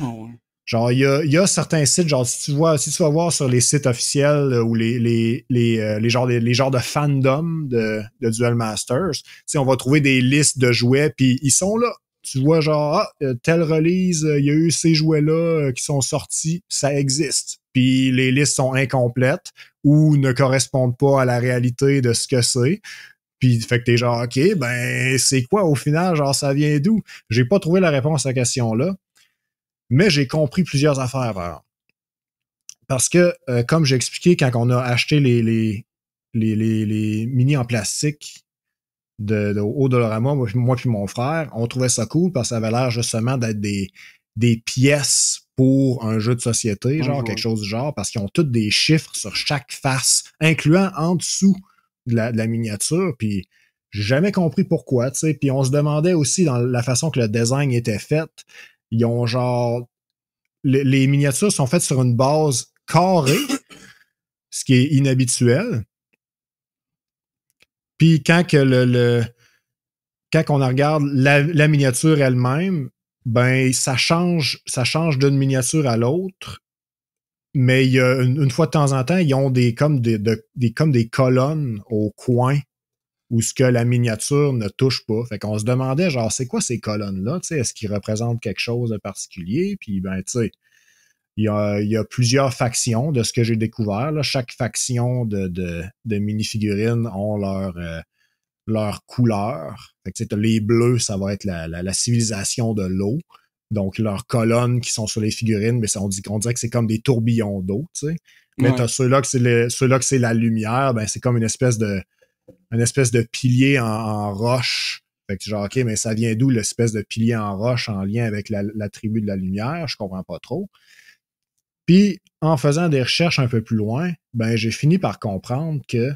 Oh, ouais. Genre, il y a certains sites, genre, si tu vas voir sur les sites officiels ou les genres de fandom de Duel Masters, tu sais, on va trouver des listes de jouets, puis ils sont là. Tu vois, genre, telle release, il y a eu ces jouets-là qui sont sortis, ça existe. Puis les listes sont incomplètes ou ne correspondent pas à la réalité de ce que c'est. Puis fait que t'es genre, OK, ben, c'est quoi au final? Genre, ça vient d'où? J'ai pas trouvé la réponse à la question-là. Mais j'ai compris plusieurs affaires, par exemple. Parce que, comme j'ai expliqué, quand on a acheté les mini en plastique au Dollarama, moi puis mon frère, on trouvait ça cool parce que ça avait l'air justement d'être des pièces pour un jeu de société, genre quelque chose du genre, parce qu'ils ont tous des chiffres sur chaque face, incluant en dessous de la miniature, puis j'ai jamais compris pourquoi, tu sais. Puis on se demandait aussi dans la façon que le design était fait, ils ont genre... Les miniatures sont faites sur une base carrée, ce qui est inhabituel. Puis quand que quand on regarde la miniature elle-même, ben ça change d'une miniature à l'autre. Mais il y a une fois de temps en temps, ils ont comme des colonnes au coin où ce que la miniature ne touche pas. Fait qu'on se demandait, genre, c'est quoi ces colonnes-là? Tu sais, est-ce qu'ils représentent quelque chose de particulier? Puis, ben, tu sais, il y a plusieurs factions de ce que j'ai découvert. Là. Chaque faction de mini-figurines ont leur couleur. Fait que, les bleus, ça va être la civilisation de l'eau. Donc, leurs colonnes qui sont sur les figurines, mais on dirait que c'est comme des tourbillons d'eau, tu sais. Mais t'as ceux-là que c'est la lumière, ben c'est comme une espèce de pilier en roche. Fait que genre, OK, mais ça vient d'où l'espèce de pilier en roche en lien avec la tribu de la lumière? Je comprends pas trop. Puis, en faisant des recherches un peu plus loin, ben j'ai fini par comprendre que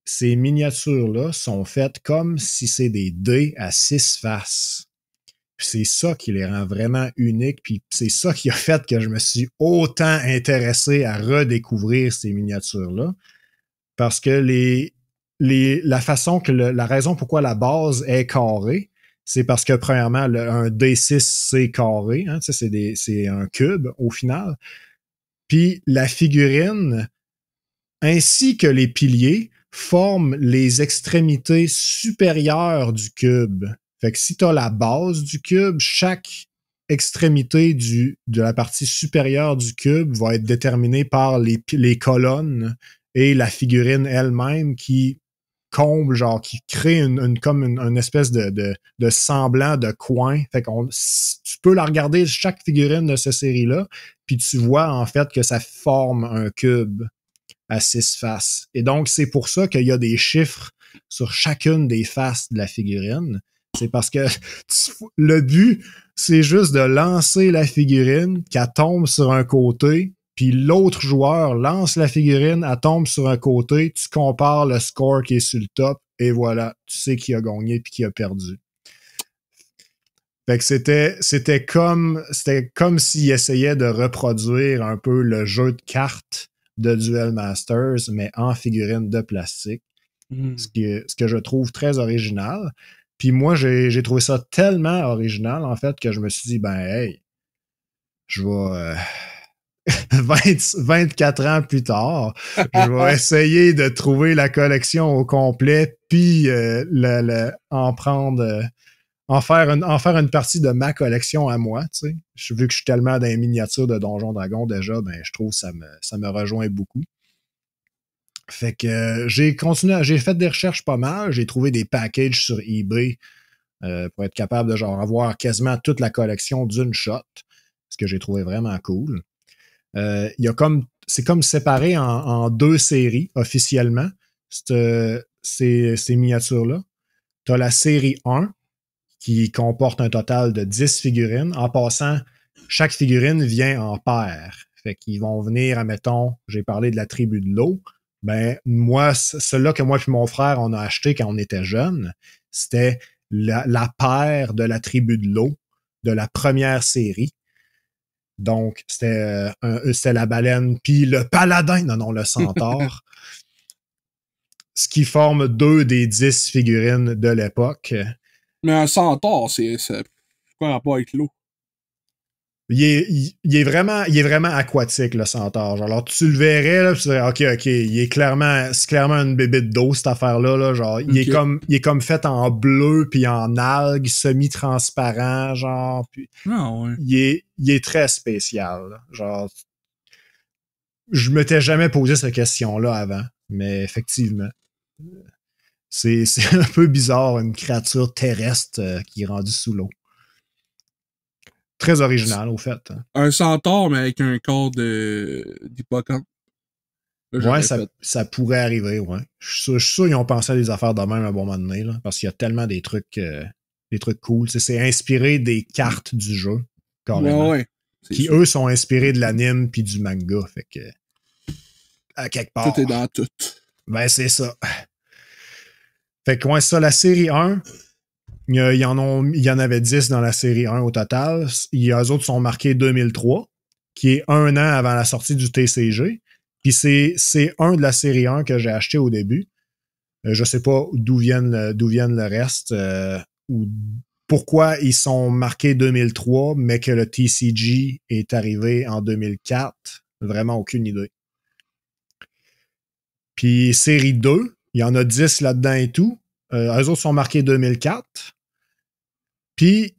ces miniatures-là sont faites comme si c'est des dés à 6 faces. Puis c'est ça qui les rend vraiment uniques, puis c'est ça qui a fait que je me suis autant intéressé à redécouvrir ces miniatures-là, parce que la façon que la raison pourquoi la base est carrée, c'est parce que premièrement, un D6 c'est carré, hein, c'est un cube au final. Puis la figurine, ainsi que les piliers, forment les extrémités supérieures du cube. Fait que si tu as la base du cube, chaque extrémité de la partie supérieure du cube va être déterminée par les colonnes et la figurine elle-même qui comble, genre qui crée une espèce de semblant de coin. Fait qu'on tu peux la regarder chaque figurine de cette série-là, puis tu vois en fait que ça forme un cube à 6 faces. Et donc, c'est pour ça qu'il y a des chiffres sur chacune des faces de la figurine. C'est parce que le but, c'est juste de lancer la figurine, qu'elle tombe sur un côté, puis l'autre joueur lance la figurine, elle tombe sur un côté, tu compares le score qui est sur le top, et voilà, tu sais qui a gagné puis qui a perdu. Fait que c'était comme s'il essayait de reproduire un peu le jeu de cartes de Duel Masters, mais en figurine de plastique. Ce que je trouve très original. Puis moi, j'ai trouvé ça tellement original, en fait, que je me suis dit, ben, hey, je vais... 24 ans plus tard, je vais essayer de trouver la collection au complet, puis en faire une partie de ma collection à moi, tu sais. Vu que je suis tellement dans les miniatures de Donjons Dragons déjà, ben je trouve que ça me rejoint beaucoup. Fait que j'ai fait des recherches pas mal, j'ai trouvé des packages sur eBay pour être capable de genre avoir quasiment toute la collection d'une shot, ce que j'ai trouvé vraiment cool. C'est comme séparé en deux séries officiellement, ces miniatures-là. Tu as la série 1 qui comporte un total de 10 figurines. En passant, chaque figurine vient en paire. Fait qu'ils vont venir, admettons, j'ai parlé de la tribu de l'eau. Ben, moi, celui-là que moi et mon frère, on a acheté quand on était jeunes, c'était la paire de la tribu de l'eau de la première série. Donc, c'était la baleine, puis le paladin, non, le centaure. Ce qui forme 2 des 10 figurines de l'époque. Mais un centaure, c'est quoi rapport avec l'eau? Il est vraiment aquatique, le centaure. Genre, alors, tu le verrais, là, tu dirais, OK, c'est clairement une bébête d'eau, cette affaire-là, là. Genre, il est comme fait en bleu puis en algues, semi-transparent, genre. Puis, ouais. il est très spécial, là. Genre, je m'étais jamais posé cette question-là avant, mais effectivement. C'est un peu bizarre, une créature terrestre qui est rendue sous l'eau. Très original, au fait. Un centaure, mais avec un corps d'hippocampe. Ouais, ça pourrait arriver, ouais. Je suis sûr qu'ils ont pensé à des affaires de même à un bon moment donné, là, parce qu'il y a tellement des trucs cool. C'est inspiré des cartes du jeu, carrément. Ouais. Qui, eux, sont inspirés de l'anime puis du manga. Fait que, à quelque part. Tout est dans tout. Ben, c'est ça. Fait que, ouais, ça, la série 1, il y en avait 10 dans la série 1 au total. Eux autres sont marqués 2003, qui est 1 an avant la sortie du TCG. Puis c'est un de la série 1 que j'ai acheté au début. Je sais pas d'où viennent le reste ou pourquoi ils sont marqués 2003, mais que le TCG est arrivé en 2004. Vraiment aucune idée. Puis série 2, il y en a 10 là-dedans et tout. Eux autres sont marqués 2004. Puis,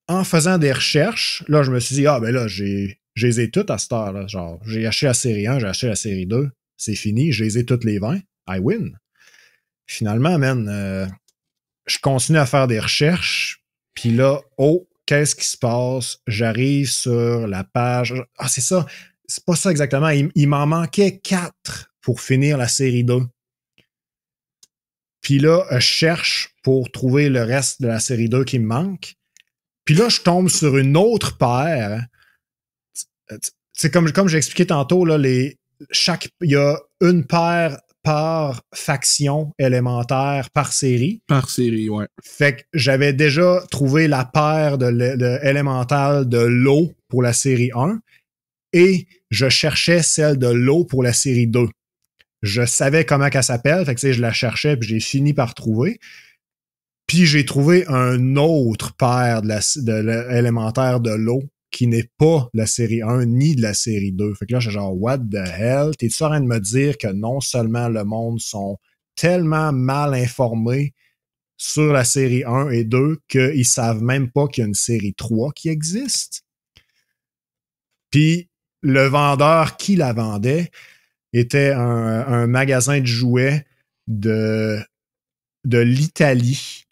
en faisant des recherches, là, je me suis dit, ben là, je les ai toutes à cette heure-là. Genre, j'ai acheté la série 1, j'ai acheté la série 2. C'est fini, je les ai toutes les 20. I win. Finalement, man, je continue à faire des recherches. Puis là, qu'est-ce qui se passe? J'arrive sur la page. Ah, c'est ça. C'est pas ça exactement. Il m'en manquait 4 pour finir la série 2. Puis là, je cherche pour trouver le reste de la série 2 qui me manque. Puis là, je tombe sur une autre paire. C'est comme j'ai expliqué tantôt, là, il y a une paire par faction élémentaire par série. Par série, ouais. Fait que j'avais déjà trouvé la paire de élémentale de l'eau pour la série 1 et je cherchais celle de l'eau pour la série 2. Je savais comment qu'elle s'appelle, fait que je la cherchais puis j'ai fini par trouver. Puis j'ai trouvé un autre paire de l'élémentaire de l'eau qui n'est pas la série 1 ni de la série 2. Fait que là, j'ai genre, what the hell? T'es-tu en train de me dire que non seulement le monde sont tellement mal informés sur la série 1 et 2 qu'ils savent même pas qu'il y a une série 3 qui existe? Puis le vendeur qui la vendait était un magasin de jouets de l'Italie.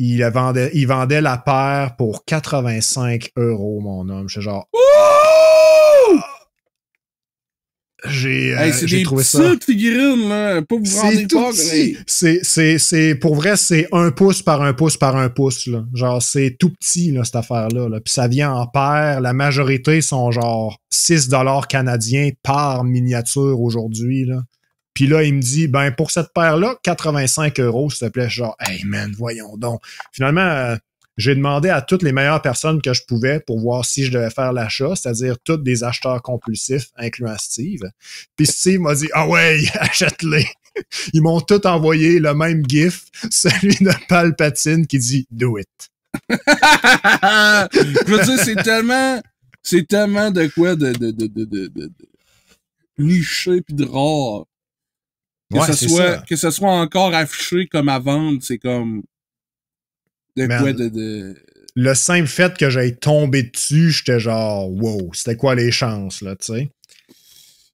Il vendait la paire pour 85 €, mon homme. Je suis genre... J'ai trouvé ça. C'est des petites figurines, là. Pas vous rendez pas. C'est pour vrai, c'est 1 pouce par 1 pouce par 1 pouce, là. Genre, c'est tout petit, là, cette affaire-là. Là. Puis ça vient en paire. La majorité sont genre 6$ canadiens par miniature aujourd'hui, là. Puis là, il me dit, ben, pour cette paire-là, 85 €, s'il te plaît. Genre, hey man, voyons donc. Finalement, j'ai demandé à toutes les meilleures personnes que je pouvais pour voir si je devais faire l'achat, c'est-à-dire toutes des acheteurs compulsifs, incluant Steve. Puis Steve m'a dit, ah ouais, achète-les. Ils m'ont tous envoyé le même gif, celui de Palpatine qui dit, do it. Je veux dire, c'est tellement de quoi de niché pis de rare. Que ce soit encore affiché comme à vendre, c'est comme quoi de... Le simple fait que j'aille tomber dessus, j'étais genre, wow, c'était quoi les chances, là, tu sais?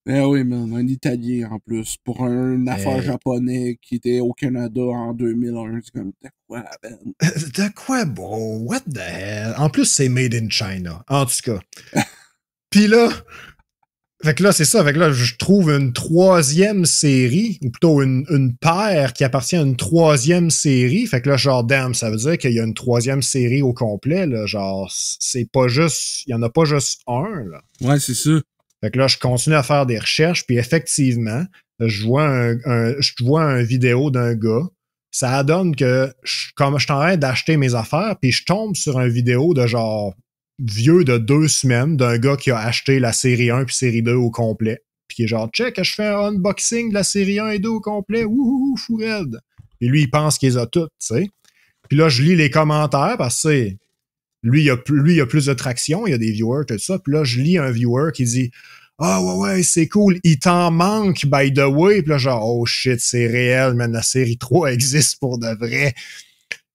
Eh oui, man, un Italien en plus, pour une affaire japonais qui était au Canada en 2001, c'est comme, de quoi, ben? De quoi, bro? What the hell? En plus, c'est made in China, en tout cas. Puis là, Fait que là, c'est ça. Fait que là, je trouve une troisième série, ou plutôt une paire qui appartient à une troisième série. Fait que là, genre, damn, ça veut dire qu'il y a une troisième série au complet, là. Genre, c'est pas juste, il y en a pas juste un, là. Ouais, c'est ça. Fait que là, je continue à faire des recherches, puis effectivement, je vois un vidéo d'un gars. Ça donne que, comme je suis en train d'acheter mes affaires, puis je tombe sur un vidéo de genre vieux de 2 semaines d'un gars qui a acheté la série 1 puis série 2 au complet. Puis qui est genre, check, je fais un unboxing de la série 1 et 2 au complet. Wouhou, fou raide. Et lui, il pense qu'il les a toutes, tu sais. Puis là, je lis les commentaires parce que lui, il a plus de traction, il y a des viewers, tout ça. Puis là, je lis un viewer qui dit ah ouais, c'est cool, il t'en manque, by the way. Puis là, genre, oh shit, c'est réel, man, la série 3 existe pour de vrai.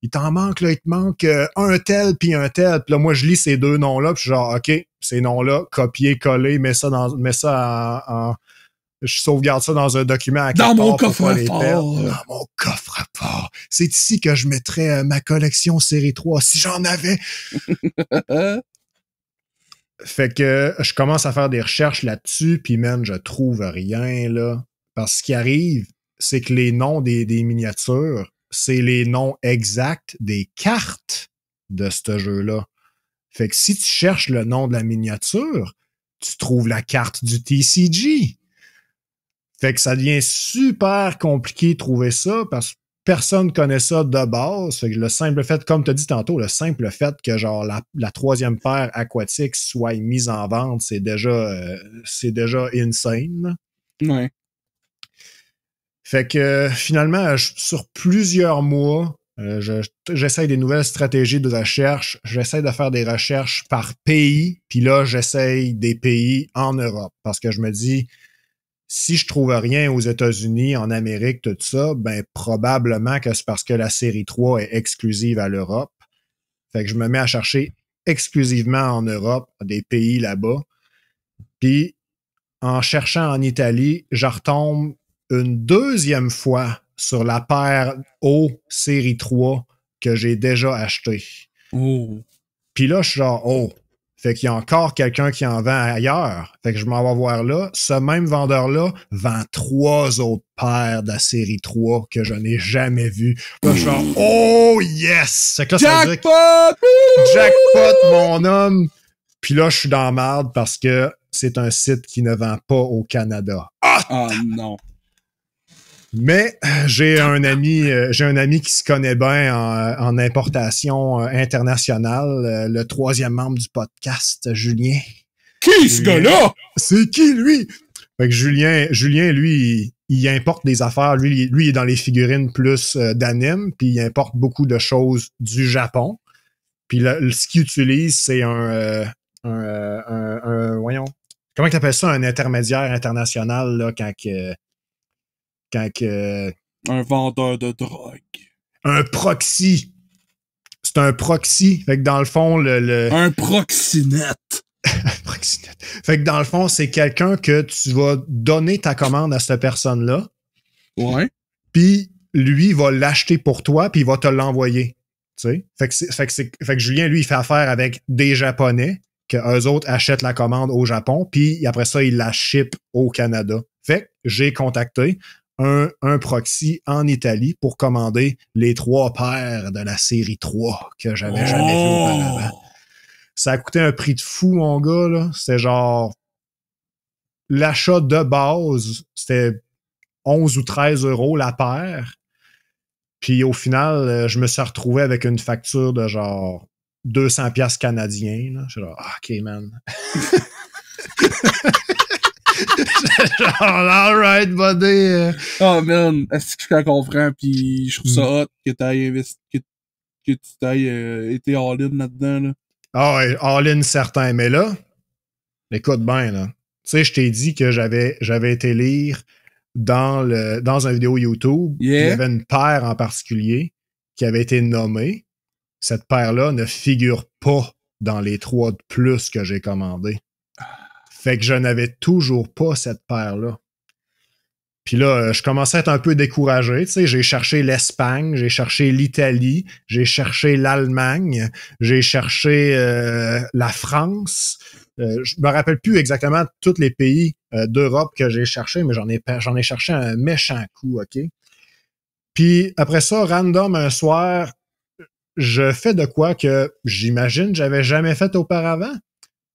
Il t'en manque, là, il te manque un tel puis un tel. Puis là, moi, je lis ces deux noms-là, puis je suis genre, OK, ces noms-là, copier, coller, mets ça en je sauvegarde ça dans un document à dans mon coffre-fort. Dans mon coffre-fort. C'est ici que je mettrais ma collection série 3, si j'en avais. Fait que je commence à faire des recherches là-dessus, puis man, je trouve rien, là. Parce que ce qui arrive, c'est que les noms des miniatures, c'est les noms exacts des cartes de ce jeu-là. Fait que si tu cherches le nom de la miniature, tu trouves la carte du TCG. Fait que ça devient super compliqué de trouver ça parce que personne connaît ça de base. Fait que le simple fait, comme tu as dit tantôt, le simple fait que genre la troisième paire aquatique soit mise en vente, c'est déjà insane. Ouais. Fait que finalement, sur plusieurs mois, j'essaie des nouvelles stratégies de recherche. J'essaie de faire des recherches par pays. Puis là, j'essaie des pays en Europe. Parce que je me dis, si je trouve rien aux États-Unis, en Amérique, tout ça, ben probablement que c'est parce que la série 3 est exclusive à l'Europe. Fait que je me mets à chercher exclusivement en Europe, des pays là-bas. Puis, en cherchant en Italie, je retombe une deuxième fois sur la paire O série 3 que j'ai déjà acheté. Oh. Puis là, je suis genre, oh, fait qu'il y a encore quelqu'un qui en vend ailleurs. Fait que je m'en vais voir là. Ce même vendeur-là vend 3 autres paires de la série 3 que je n'ai jamais vues. Là, je suis genre, oh yes! Fait que là, Jackpot! Jackpot, mon homme! Puis là, je suis dans la merde parce que c'est un site qui ne vend pas au Canada. Ah non. Mais j'ai un ami qui se connaît bien en importation internationale, le troisième membre du podcast, Julien. Qui ce gars-là? C'est qui, lui? Fait que Julien, lui, il importe des affaires. Lui, il est dans les figurines plus d'anime, puis il importe beaucoup de choses du Japon. Puis ce qu'il utilise, c'est voyons, comment il appelle ça, un intermédiaire international, là, quand un vendeur de drogue. Un proxy. C'est un proxy. Fait que dans le fond, un proxynet. Proxynet. Fait que dans le fond, c'est quelqu'un que tu vas donner ta commande à cette personne-là. Ouais. Puis lui, il va l'acheter pour toi, puis il va te l'envoyer. Tu sais? Fait que Julien, lui, il fait affaire avec des Japonais, que eux autres achètent la commande au Japon, puis après ça, il la ship au Canada. Fait que j'ai contacté un proxy en Italie pour commander les 3 paires de la série 3 que j'avais jamais vu auparavant. Ça a coûté un prix de fou, mon gars, là. C'était genre... L'achat de base, c'était 11 ou 13 € la paire. Puis au final, je me suis retrouvé avec une facture de genre 200$ canadiens. Là. Je suis genre, OK, man. Genre, alright, buddy. Oh, man, est-ce que je comprends? Puis je trouve ça hot que t'ailles investi, que tu t'ailles été all-in là-dedans, là. Ah ouais, all-in certain. Mais là, écoute bien, là. Tu sais, je t'ai dit que j'avais été lire dans un vidéo YouTube. Yeah. Il y avait une paire en particulier qui avait été nommée. Cette paire-là ne figure pas dans les 3 de plus que j'ai commandé. Fait que je n'avais toujours pas cette paire-là. Puis là, je commençais à être un peu découragé. Tu sais, j'ai cherché l'Espagne, j'ai cherché l'Italie, j'ai cherché l'Allemagne, j'ai cherché la France, Je me rappelle plus exactement tous les pays d'Europe que j'ai cherché, mais j'en ai cherché un méchant coup, OK? Puis après ça, random, un soir, je fais de quoi que j'imagine j'avais jamais fait auparavant.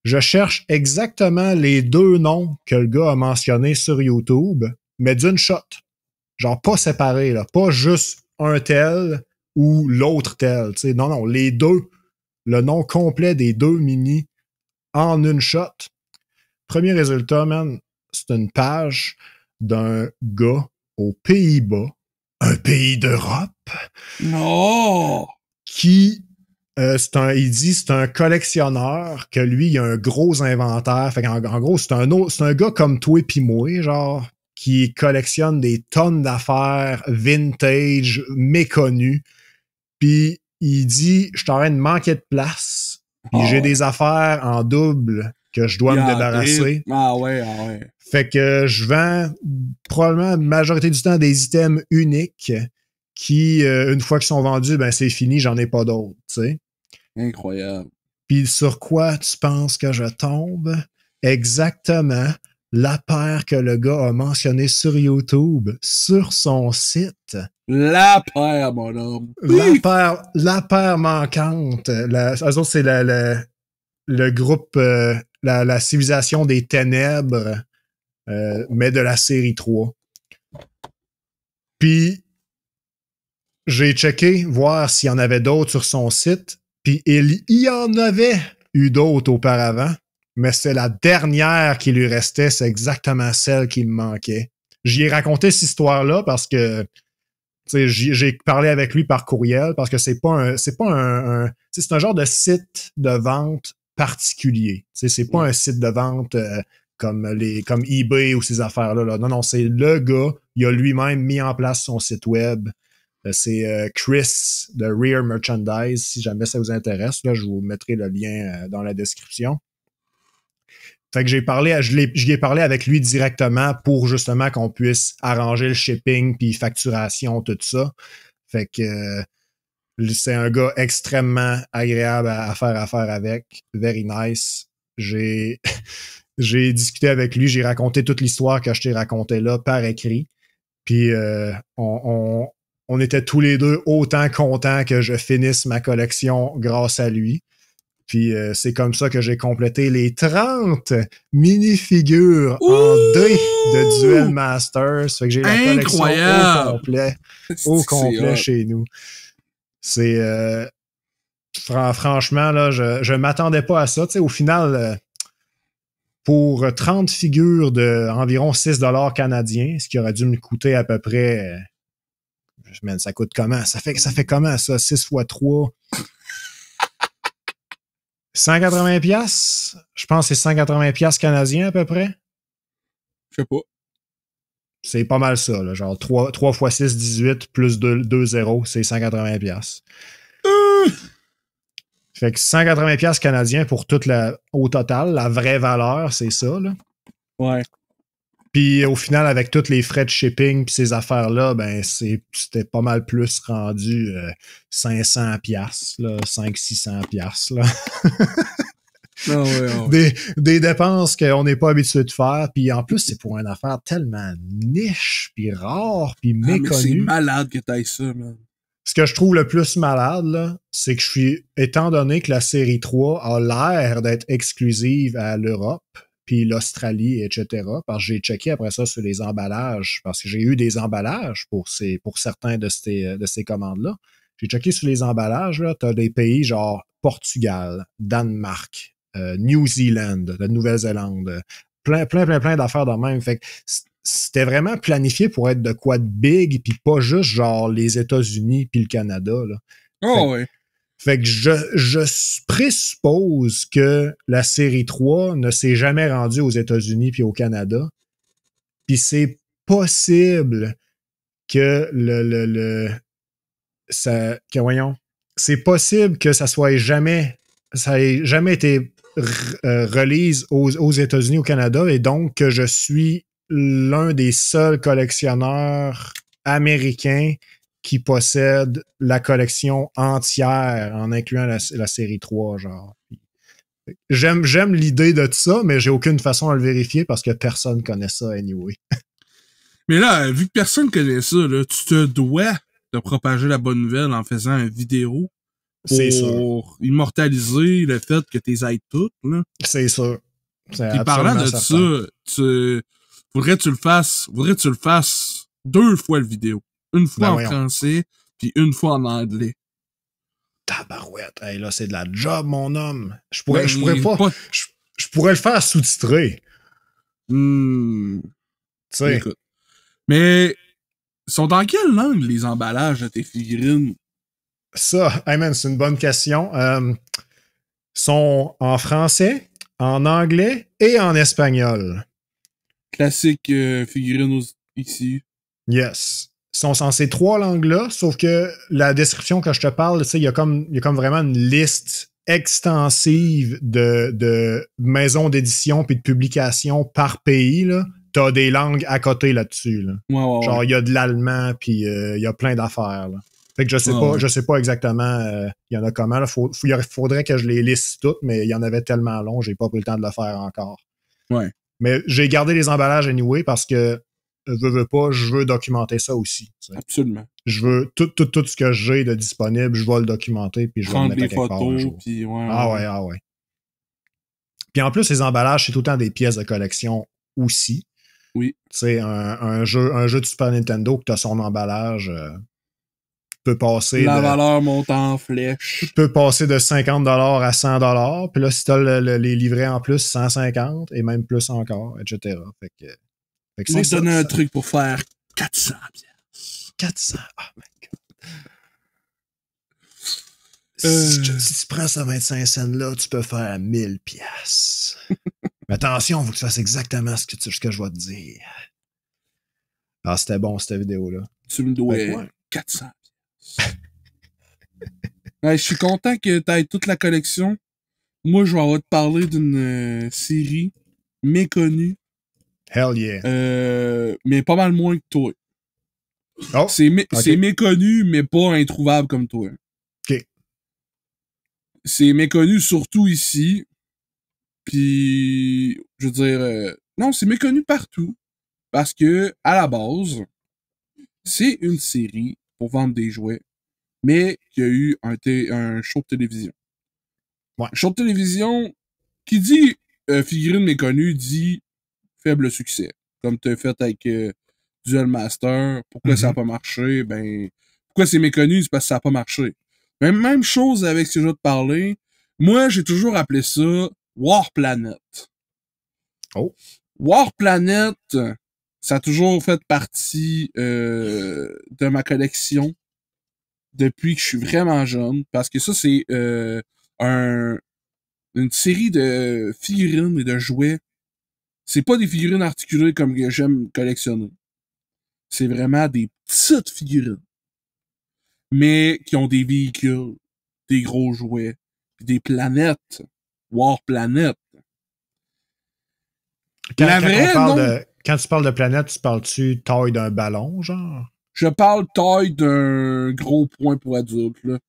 Je cherche exactement les deux noms que le gars a mentionnés sur YouTube, mais d'une shot. Genre pas séparés, là. Pas juste un tel ou l'autre tel. T'sais. Non, non, les deux. Le nom complet des deux mini en une shot. Premier résultat, man, c'est une page d'un gars aux Pays-Bas, un pays d'Europe, Non! qui il dit c'est un collectionneur, que lui, il a un gros inventaire. Fait en gros, c'est un gars comme toi et moi, genre, qui collectionne des tonnes d'affaires vintage, méconnues. Puis il dit, je suis en train de manquer de place, puis j'ai des affaires en double que je dois me débarrasser. Ah ouais. Fait que je vends probablement la majorité du temps des items uniques qui, une fois qu'ils sont vendus, ben c'est fini, j'en ai pas d'autres, tu sais. Incroyable. Puis sur quoi tu penses que je tombe? Exactement la paire que le gars a mentionné sur YouTube, sur son site. La paire, mon homme. La paire manquante. Eux autres, c'est le groupe, la civilisation des ténèbres, mais de la série 3. Puis, j'ai checké, voir s'il y en avait d'autres sur son site. Puis, il y en avait eu d'autres auparavant, mais c'est la dernière qui lui restait. C'est exactement celle qui me manquait. J'y ai raconté cette histoire-là parce que j'ai parlé avec lui par courriel parce que c'est un genre de site de vente particulier. C'est pas un site de vente comme eBay ou ces affaires-là. Là. Non, c'est le gars, il a lui-même mis en place son site web. C'est Chris de Rear Merchandise. Si jamais ça vous intéresse, là, je vous mettrai le lien dans la description. Fait que j'y ai parlé avec lui directement pour justement qu'on puisse arranger le shipping puis facturation, tout ça. Fait que c'est un gars extrêmement agréable à faire affaire avec. Very nice. J'ai discuté avec lui, j'ai raconté toute l'histoire que je t'ai racontée là par écrit. Puis on était tous les deux autant contents que je finisse ma collection grâce à lui. Puis c'est comme ça que j'ai complété les 30 mini-figures en D de Duel Masters. Fait que j'ai la collection au complet chez nous. C'est franchement, là, je m'attendais pas à ça. Tu sais, au final, pour 30 figures de environ 6$ canadiens, ce qui aurait dû me coûter à peu près... ça coûte comment? Ça fait comment, ça? 6 x 3... 180$? Je pense que c'est 180$ canadiens à peu près. Je sais pas. C'est pas mal ça, là. Genre 3 x 6, 18, plus 2 zéros, c'est 180$. Fait que 180$ canadiens pour au total, la vraie valeur, c'est ça, là. Ouais. Puis au final, avec tous les frais de shipping puis ces affaires-là, ben c'était pas mal plus rendu 500$, là, 500-600$, là. Des dépenses qu'on n'est pas habitué de faire. Puis en plus, c'est pour une affaire tellement niche, puis rare, puis méconnue. Mais c'est malade que t'ailles ça, man. Ce que je trouve le plus malade, là, c'est que étant donné que la série 3 a l'air d'être exclusive à l'Europe, puis l'Australie, etc. Parce que j'ai checké après ça sur les emballages, parce que j'ai eu des emballages pour certains de ces commandes-là. J'ai checké sur les emballages, là, t'as des pays genre Portugal, Danemark, New Zealand, la Nouvelle-Zélande, plein d'affaires de même. Fait que c'était vraiment planifié pour être de quoi de big, puis pas juste genre les États-Unis puis le Canada, là. Ouais. Fait que je présuppose que la série 3 ne s'est jamais rendue aux États-Unis puis au Canada. Puis c'est possible que c'est possible que ça ait jamais été release aux États-Unis, au Canada, et donc que je suis l'un des seuls collectionneurs américains qui possède la collection entière, en incluant la série 3, genre. J'aime l'idée de ça, mais j'ai aucune façon de le vérifier parce que personne connaît ça anyway. Mais là, vu que personne connaît ça, là, tu te dois de propager la bonne nouvelle en faisant une vidéo C'est sûr. pour immortaliser le fait que t'es aides toutes, là. C'est sûr. Puis parlant de certain. ça, faudrait que tu le fasses 2 fois le vidéo. Une fois en français, puis une fois en anglais. Tabarouette. Hey, là, c'est de la job, mon homme. Je pourrais le faire sous-titré. Tu sais. Mais, sont dans quelle langue les emballages de tes figurines? Ça, hey man, c'est une bonne question. Sont en français, en anglais et en espagnol. Classique figurines ici. Yes. Ils sont dans ces 3 langues-là, sauf que la description que je te parle, il y a comme vraiment une liste extensive de maisons d'édition puis de publications par pays. T'as des langues à côté là-dessus. Là. Ouais. Genre, il y a de l'allemand puis il y a plein d'affaires. Là. Fait que je sais pas exactement il y en a comment. Il faudrait que je les liste toutes, mais il y en avait tellement long, j'ai pas pris le temps de le faire encore. Ouais. Mais j'ai gardé les emballages anyway parce que veux pas, je veux documenter ça aussi. T'sais. Absolument. Je veux tout ce que j'ai de disponible, je vais le documenter puis je vais le mettre à quelque part un jour. Puis Ah ouais. Puis en plus, les emballages, c'est tout le temps des pièces de collection aussi. Oui. Tu sais, un jeu de Super Nintendo que tu as son emballage peut passer la valeur monte en flèche. Peut passer de 50$ à 100$. Puis là, si tu as les livrets en plus, 150 et même plus encore, etc. Fait que on va donner un truc pour faire 400$. 400$. Oh my God. Si tu prends ce 25 cents-là, tu peux faire 1000$. Mais attention, il faut que tu fasses exactement ce que je vais te dire. Ah, c'était bon, cette vidéo-là. Tu me dois 400$. Je suis content que tu aies toute la collection. Moi, je vais te parler d'une série méconnue. Hell yeah. Mais pas mal moins que toi. Oh, c'est méconnu, mais pas introuvable comme toi. OK. C'est méconnu surtout ici. Puis, je veux dire... non, c'est méconnu partout. Parce que, à la base, c'est une série pour vendre des jouets, mais qui a eu un show de télévision. Ouais. Show de télévision qui dit figurine méconnue dit faible succès. Comme tu as fait avec Duel Master. Pourquoi ça n'a pas marché? Ben, pourquoi c'est méconnu? C'est parce que ça n'a pas marché. Même chose avec ce que je vais te parler. Moi, j'ai toujours appelé ça War Planet. Oh. War Planet, ça a toujours fait partie de ma collection depuis que je suis vraiment jeune. Parce que ça, c'est une série de figurines et de jouets. C'est pas des figurines articulées comme que j'aime collectionner. C'est vraiment des petites figurines. Mais qui ont des véhicules, des gros jouets, des planètes. War Planet. Quand tu parles de planète, tu parles-tu taille d'un ballon, genre? Je parle taille d'un gros point pour adultes, là.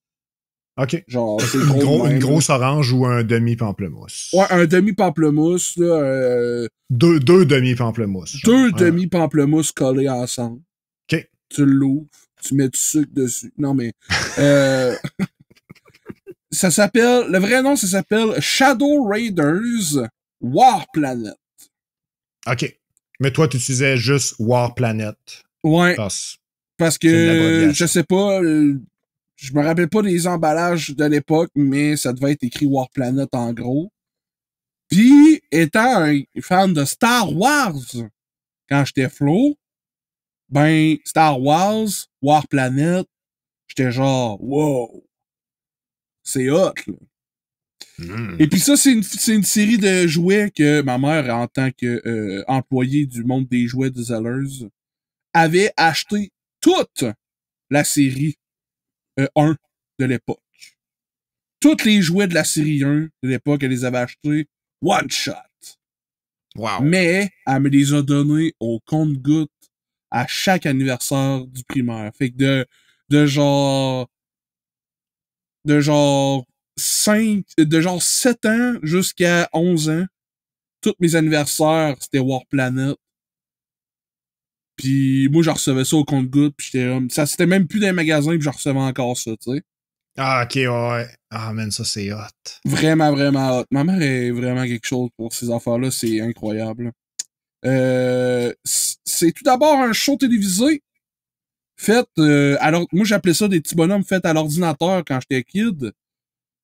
OK. Genre, c'est gros une grosse orange ou un demi-pamplemousse? Ouais, un demi-pamplemousse, là. Deux demi-pamplemousse. Deux demi-pamplemousse collés ensemble. OK. Tu l'ouvres, tu mets du sucre dessus. Non, mais... ça s'appelle... Le vrai nom, ça s'appelle Shadow Raiders War Planet. OK. Mais toi, tu utilisais juste War Planet. Ouais. Parce que, je sais pas... je me rappelle pas des emballages de l'époque, mais ça devait être écrit War Planet en gros. Puis, étant un fan de Star Wars, quand j'étais flow, ben, Star Wars, War Planet, j'étais genre, wow, c'est hot, là. Et puis ça, c'est une série de jouets que ma mère, en tant que employée du monde des jouets de Zellers, avait acheté toute la série 1 de l'époque. Tous les jouets de la série 1 de l'époque, elle les avait achetés one shot. Wow. Mais elle me les a donnés au compte-gouttes à chaque anniversaire du primaire. Fait que de genre de genre 7 ans jusqu'à 11 ans, tous mes anniversaires, c'était War Planet. Puis moi, je recevais ça au compte-gouttes, puis j'étais ça, c'était même plus dans les magasins, puis je recevais encore ça, tu sais. Ah, ok, ouais. Ah, man, ça, c'est hot. Vraiment, vraiment hot. Ma mère est vraiment quelque chose pour ces affaires-là, c'est incroyable. C'est tout d'abord un show télévisé fait, alors, moi, j'appelais ça des petits bonhommes faits à l'ordinateur quand j'étais kid.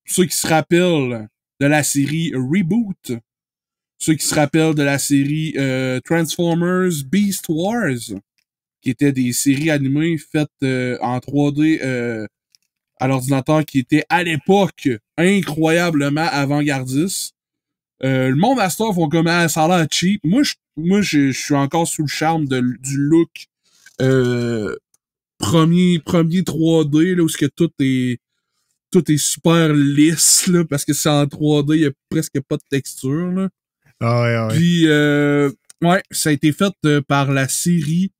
Ceux qui se rappellent de la série Reboot. Ceux qui se rappellent de la série Transformers Beast Wars, qui étaient des séries animées faites en 3D à l'ordinateur, qui étaient à l'époque incroyablement avant-gardistes. Le monde à Star font comme ça a l'air cheap. Moi, je suis encore sous le charme du look premier 3D, là, où ce que tout est super lisse, là, parce que c'est en 3D, il y a presque pas de texture, là. Ah, ouais, ouais. Puis, ouais, ça a été fait par la série.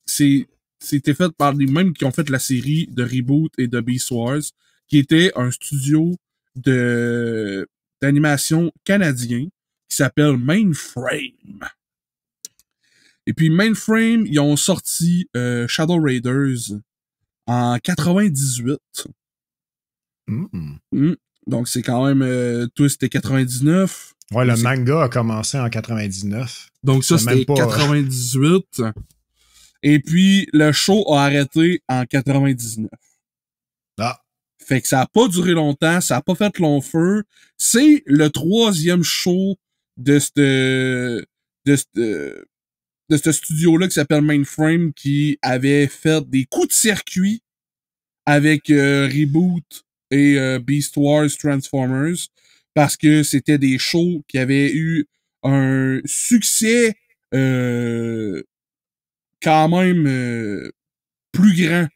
C'était fait par les mêmes qui ont fait la série de Reboot et de Beast Wars, qui était un studio d'animation canadien qui s'appelle Mainframe. Et puis Mainframe, ils ont sorti Shadow Raiders en 98. Donc c'est quand même... toi, c'était 99. Ouais, le manga a commencé en 99. Donc ça, c'était 98. Et puis, le show a arrêté en 99. Ah. Fait que ça a pas duré longtemps, ça a pas fait long feu. C'est le 3e show de ce studio-là qui s'appelle Mainframe, qui avait fait des coups de circuit avec Reboot et Beast Wars Transformers, parce que c'était des shows qui avaient eu un succès quand même plus grand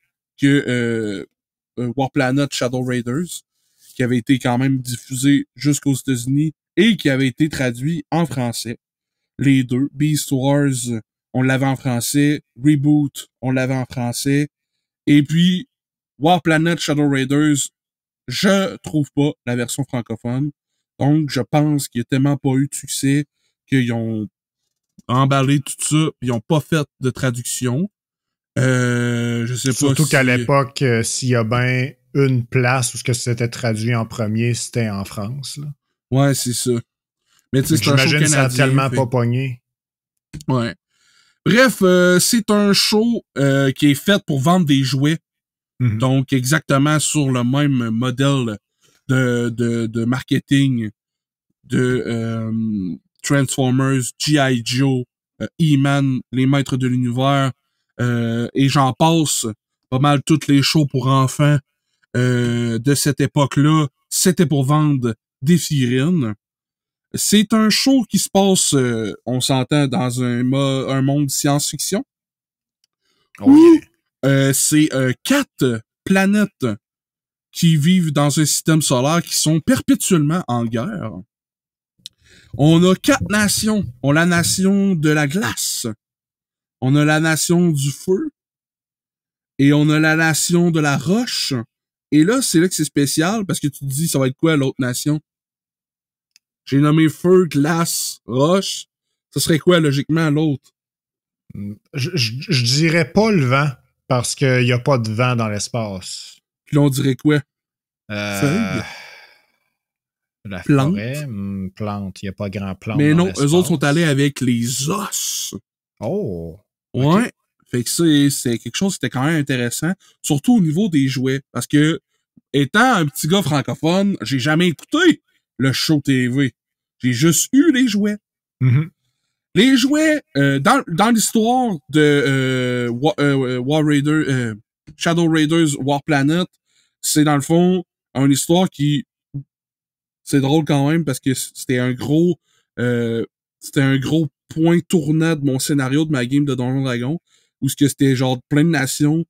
que War Planet Shadow Raiders, qui avait été quand même diffusé jusqu'aux États-Unis et qui avait été traduit en français. Les deux. Beast Wars, on l'avait en français. Reboot, on l'avait en français. Et puis, War Planet Shadow Raiders, je trouve pas la version francophone. Donc, je pense qu'il y a tellement pas eu de succès qu'ils ont emballé tout ça, ils ont pas fait de traduction. Je sais pas. Surtout qu'à l'époque, s'il y a bien une place où ce que c'était traduit en premier, c'était en France. Là. Ouais, c'est ça. Mais tu sais, c'est un show canadien. J'imagine ça a tellement pas pogné. Ouais. Bref, c'est un show qui est fait pour vendre des jouets. Mm-hmm. Donc, exactement sur le même modèle de marketing de Transformers, G.I. Joe, He-Man, les Maîtres de l'Univers, et j'en passe pas mal toutes les shows pour enfants de cette époque-là. C'était pour vendre des figurines. C'est un show qui se passe, on s'entend, dans un monde science-fiction. Oh yeah. C'est 4 planètes qui vivent dans un système solaire qui sont perpétuellement en guerre. On a 4 nations. On a la nation de la glace. On a la nation du feu. Et on a la nation de la roche. Et là, c'est là que c'est spécial, parce que tu te dis, ça va être quoi l'autre nation? J'ai nommé feu, glace, roche. Ça serait quoi, logiquement, l'autre? Je dirais pas le vent, parce qu'il n'y a pas de vent dans l'espace. Puis là, on dirait quoi? Feuille? La plante. Forêt, plante. Il n'y a pas grand plante. Mais non, eux autres sont allés avec les os. Oh! Ouais. Okay. Fait que c'est quelque chose qui était quand même intéressant. Surtout au niveau des jouets. Parce que, étant un petit gars francophone, j'ai jamais écouté le show TV. J'ai juste eu les jouets. Mm-hmm. Les jouets, dans l'histoire de War Raider, Shadow Raiders War Planet, c'est dans le fond une histoire qui... C'est drôle quand même parce que c'était un gros point tournant de mon scénario de ma game de Donjon Dragon, où c'était genre plein de nations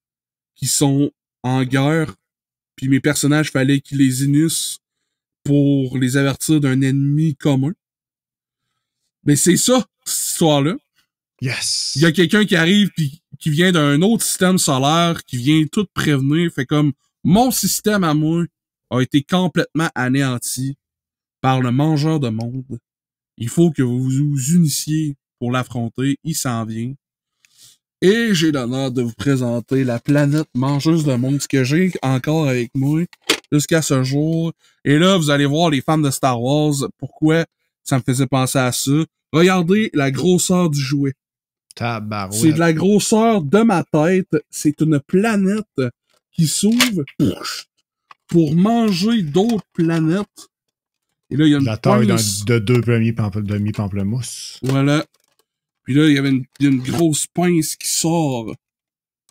qui sont en guerre, puis mes personnages fallait qu'ils les unissent pour les avertir d'un ennemi commun. Mais c'est ça, cette histoire-là. Yes! Il y a quelqu'un qui arrive puis qui vient d'un autre système solaire, qui vient tout prévenir, fait comme mon système à moi a été complètement anéanti par le mangeur de monde. Il faut que vous vous unissiez pour l'affronter. Il s'en vient. Et j'ai l'honneur de vous présenter la planète mangeuse de monde, ce que j'ai encore avec moi jusqu'à ce jour. Et là, vous allez voir les fans de Star Wars, pourquoi ça me faisait penser à ça. Regardez la grosseur du jouet. Tabarouette. C'est de la grosseur de ma tête. C'est une planète qui s'ouvre pour manger d'autres planètes. Et là, il y a une la taille pince. de 2 demi-pamplemousse. Voilà. Puis là, il y avait une grosse pince qui sort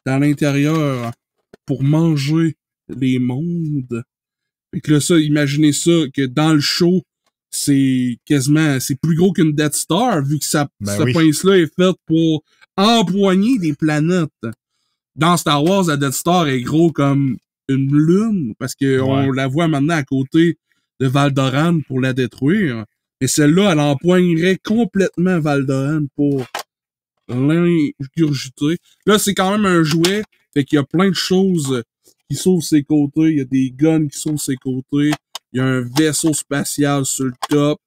dans l'intérieur pour manger les mondes. Fait que là, ça, imaginez ça, que dans le show, c'est plus gros qu'une Death Star, vu que cette pince-là est faite pour empoigner des planètes. Dans Star Wars, la Death Star est gros comme une lune, parce que on la voit maintenant à côté de Valdoran pour la détruire. Et celle-là, elle empoignerait complètement Valdoran pour l'ingurgiter. Là, c'est quand même un jouet, fait qu'il y a plein de choses qui sauvent ses côtés. Il y a des guns qui sauvent ses côtés. Il y a un vaisseau spatial sur le top.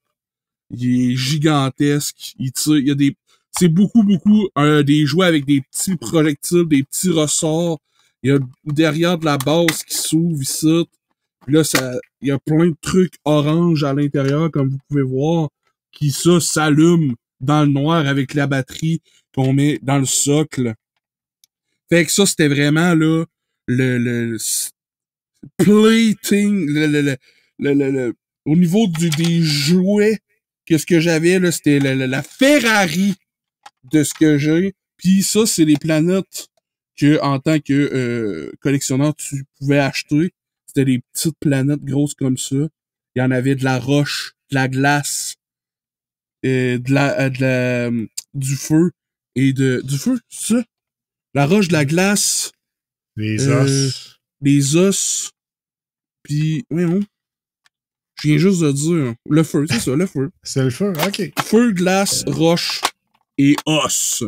Il est gigantesque. Il tire. Il y a des. C'est beaucoup des jouets avec des petits projectiles, des petits ressorts. Il y a derrière de la base qui s'ouvre ici. Puis là, il y a plein de trucs orange à l'intérieur, comme vous pouvez voir, qui s'allument dans le noir avec la batterie qu'on met dans le socle. Fait que ça, c'était vraiment là le plating, au niveau des jouets, qu'est-ce que j'avais là, c'était la Ferrari de ce que j'ai. Puis ça, c'est les planètes que en tant que collectionneur tu pouvais acheter. C'était des petites planètes grosses comme ça. Il y en avait de la roche, de la glace, du feu et du feu, c'est ça? La roche, de la glace, les os. Les os, puis je viens juste de dire le feu, c'est ça, le feu. C'est le feu, ok. Feu, glace, roche et os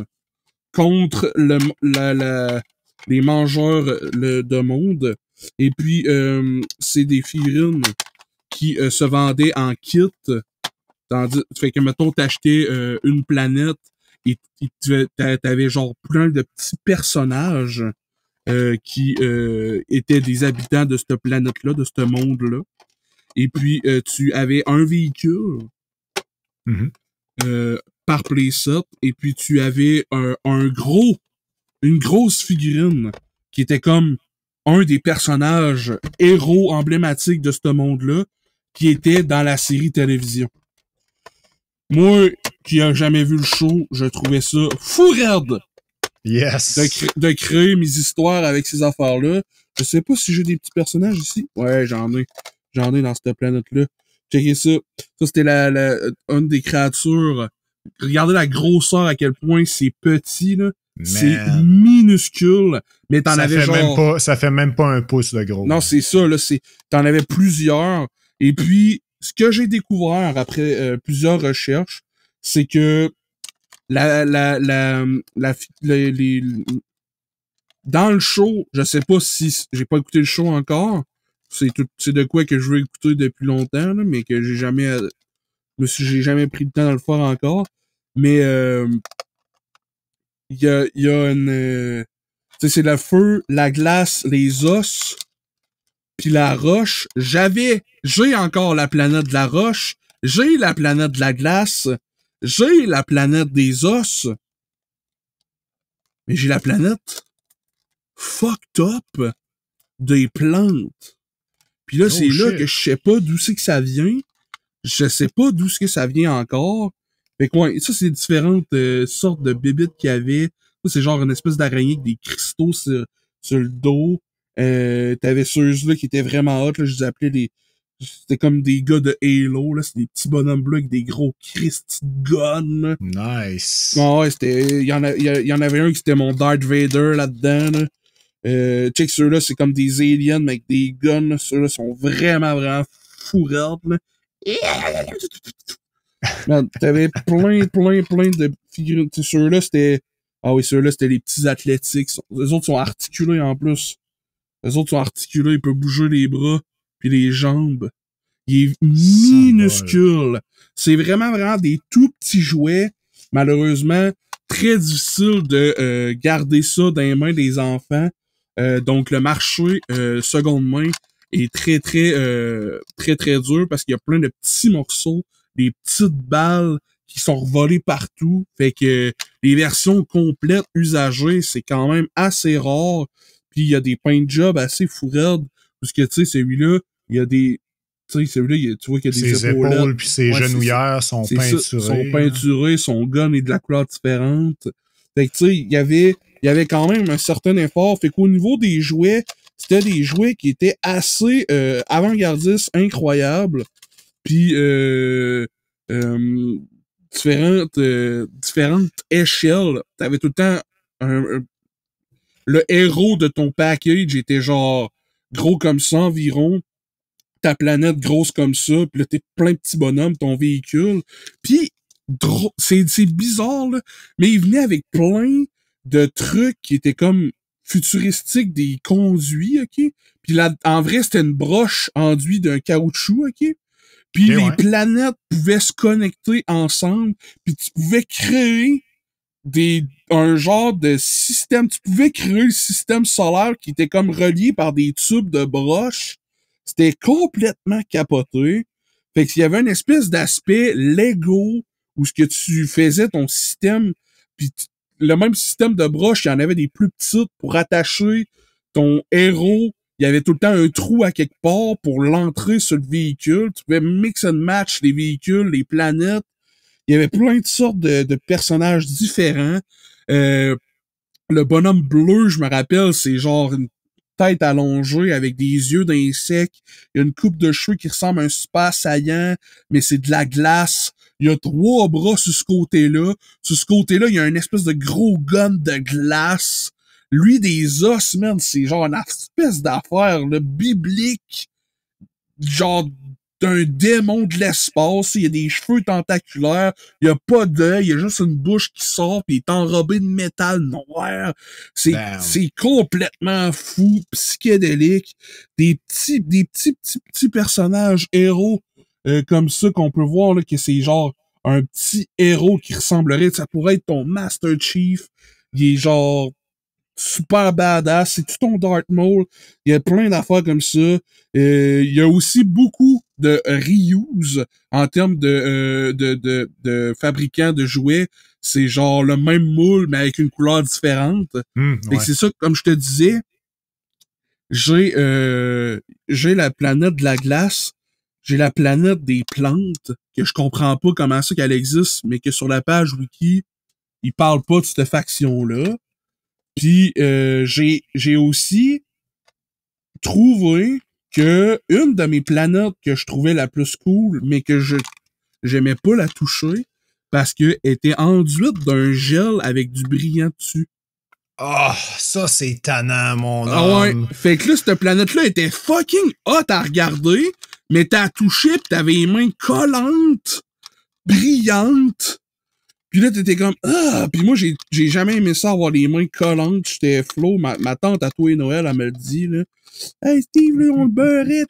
contre les mangeurs de monde. Et puis c'est des figurines qui se vendaient en kit. Fait que mettons t'achetais une planète et t'avais genre plein de petits personnages qui étaient des habitants de cette planète-là, de ce monde-là. Et puis tu avais un véhicule par playset, et puis tu avais une grosse figurine qui était comme un des personnages héros emblématiques de ce monde-là, qui était dans la série télévision. Moi, qui a jamais vu le show, je trouvais ça fou raide. Yes. De créer mes histoires avec ces affaires-là. Je sais pas si j'ai des petits personnages ici. Ouais, j'en ai. J'en ai dans cette planète-là. Checkez ça. Ça, c'était une des créatures. Regardez la grosseur, à quel point c'est petit, là. C'est minuscule, mais t'en avais genre... ça fait même pas un pouce de gros. Non, c'est ça, là. T'en avais plusieurs. Et puis, ce que j'ai découvert après plusieurs recherches, c'est que dans le show, je sais pas si j'ai pas écouté le show encore. C'est de quoi que je veux écouter depuis longtemps, là, mais que j'ai jamais pris le temps de le faire encore. Mais il y a une c'est le feu, la glace, les os, puis la roche. J'ai encore la planète de la roche, j'ai la planète de la glace, j'ai la planète des os, mais j'ai la planète fucked up des plantes. Puis là, c'est là que je sais pas d'où c'est que ça vient. Je sais pas d'où c'est que ça vient encore. Fait que ouais, ça, c'est différentes sortes de bébites qu'il y avait. Ça, c'est genre une espèce d'araignée avec des cristaux sur le dos. T'avais ceux-là qui étaient vraiment hot, là, je les appelais c'était comme des gars de Halo, là. C'est des petits bonhommes bleus avec des gros Christ guns. Nice. Ah ouais, il y en avait un qui c'était mon Darth Vader là-dedans, là. Check ceux-là, c'est comme des aliens, mais avec des guns, là. Ceux-là sont vraiment, vraiment fourrades, là. T'avais plein de figurines. Ceux-là, c'était... Ah oui, ceux-là, c'était les petits athlétiques. Les autres sont articulés, en plus. Les autres sont articulés, ils peuvent bouger les bras. puis les jambes. Il est minuscule. C'est vraiment, vraiment des tout petits jouets. Malheureusement, très difficile de garder ça dans les mains des enfants. Donc, le marché seconde main est très, très dur parce qu'il y a plein de petits morceaux, des petites balles qui sont volées partout. Fait que les versions complètes usagées, c'est quand même assez rare. Puis il y a des paint jobs assez fou raides. Parce que, tu sais, celui-là, il y a des... Tu sais, celui-là, tu vois qu'il y a des ses épaules puis ses genouillères sont peinturées. Sont peinturés, son gun est de la couleur différente. Fait que, tu sais, il y avait quand même un certain effort. Fait qu'au niveau des jouets, c'était des jouets qui étaient assez avant-gardistes, incroyables. Puis différentes échelles. T'avais tout le temps le héros de ton package était genre gros comme ça environ. Ta planète grosse comme ça, puis là, t'es plein de petits bonhommes, ton véhicule. Puis, c'est bizarre, là, mais il venait avec plein de trucs qui étaient comme futuristiques, des conduits, OK? Puis là, en vrai, c'était une broche enduite d'un caoutchouc, OK? Puis les planètes pouvaient se connecter ensemble, puis tu pouvais créer un genre de système. Tu pouvais créer le système solaire qui était comme relié par des tubes de broches. C'était complètement capoté. Fait qu'il y avait une espèce d'aspect Lego où ce que tu faisais ton système, puis le même système de broches, il y en avait des plus petites pour attacher ton héros. Il y avait tout le temps un trou à quelque part pour l'entrée sur le véhicule. Tu pouvais mix and match les véhicules, les planètes. Il y avait plein de sortes de personnages différents. Le bonhomme bleu, je me rappelle, c'est genre une tête allongée avec des yeux d'insecte. Il y a une coupe de cheveux qui ressemble à un super saillant, mais c'est de la glace. Il y a 3 bras sur ce côté-là. Sur ce côté-là, il y a une espèce de gros gun de glace. Lui, des os, man, c'est genre une espèce d'affaire là, biblique. Genre d'un démon de l'espace, il y a des cheveux tentaculaires, il y a pas d'œil, il y a juste une bouche qui sort pis il est enrobé de métal noir. C'est complètement fou, psychédélique. Des petits personnages héros comme ça qu'on peut voir là, que c'est genre un petit héros qui ressemblerait, ça pourrait être ton Master Chief. Il est genre super badass, c'est tout ton Darth Maul. Il y a plein d'affaires comme ça. Il y a aussi beaucoup de reuse en termes de fabricants de jouets. C'est genre le même moule, mais avec une couleur différente. Et c'est ça, comme je te disais, j'ai la planète de la glace, j'ai la planète des plantes, que je comprends pas comment ça qu'elle existe, mais que sur la page wiki, ils parlent pas de cette faction-là. Puis j'ai aussi trouvé que une de mes planètes que je trouvais la plus cool, mais que j'aimais pas la toucher, parce que était enduite d'un gel avec du brillant dessus. Ah, oh, ça c'est tannant, mon homme. Ouais. Fait que là, cette planète-là était fucking hot à regarder, mais t'as touché pis t'avais les mains collantes, brillantes. Puis là, t'étais comme, ah! Puis moi, j'ai jamais aimé ça, avoir les mains collantes. J'étais Flo, ma tante à toi et Noël, elle me le dit, là. Hey, Steve, là, on le beurrait.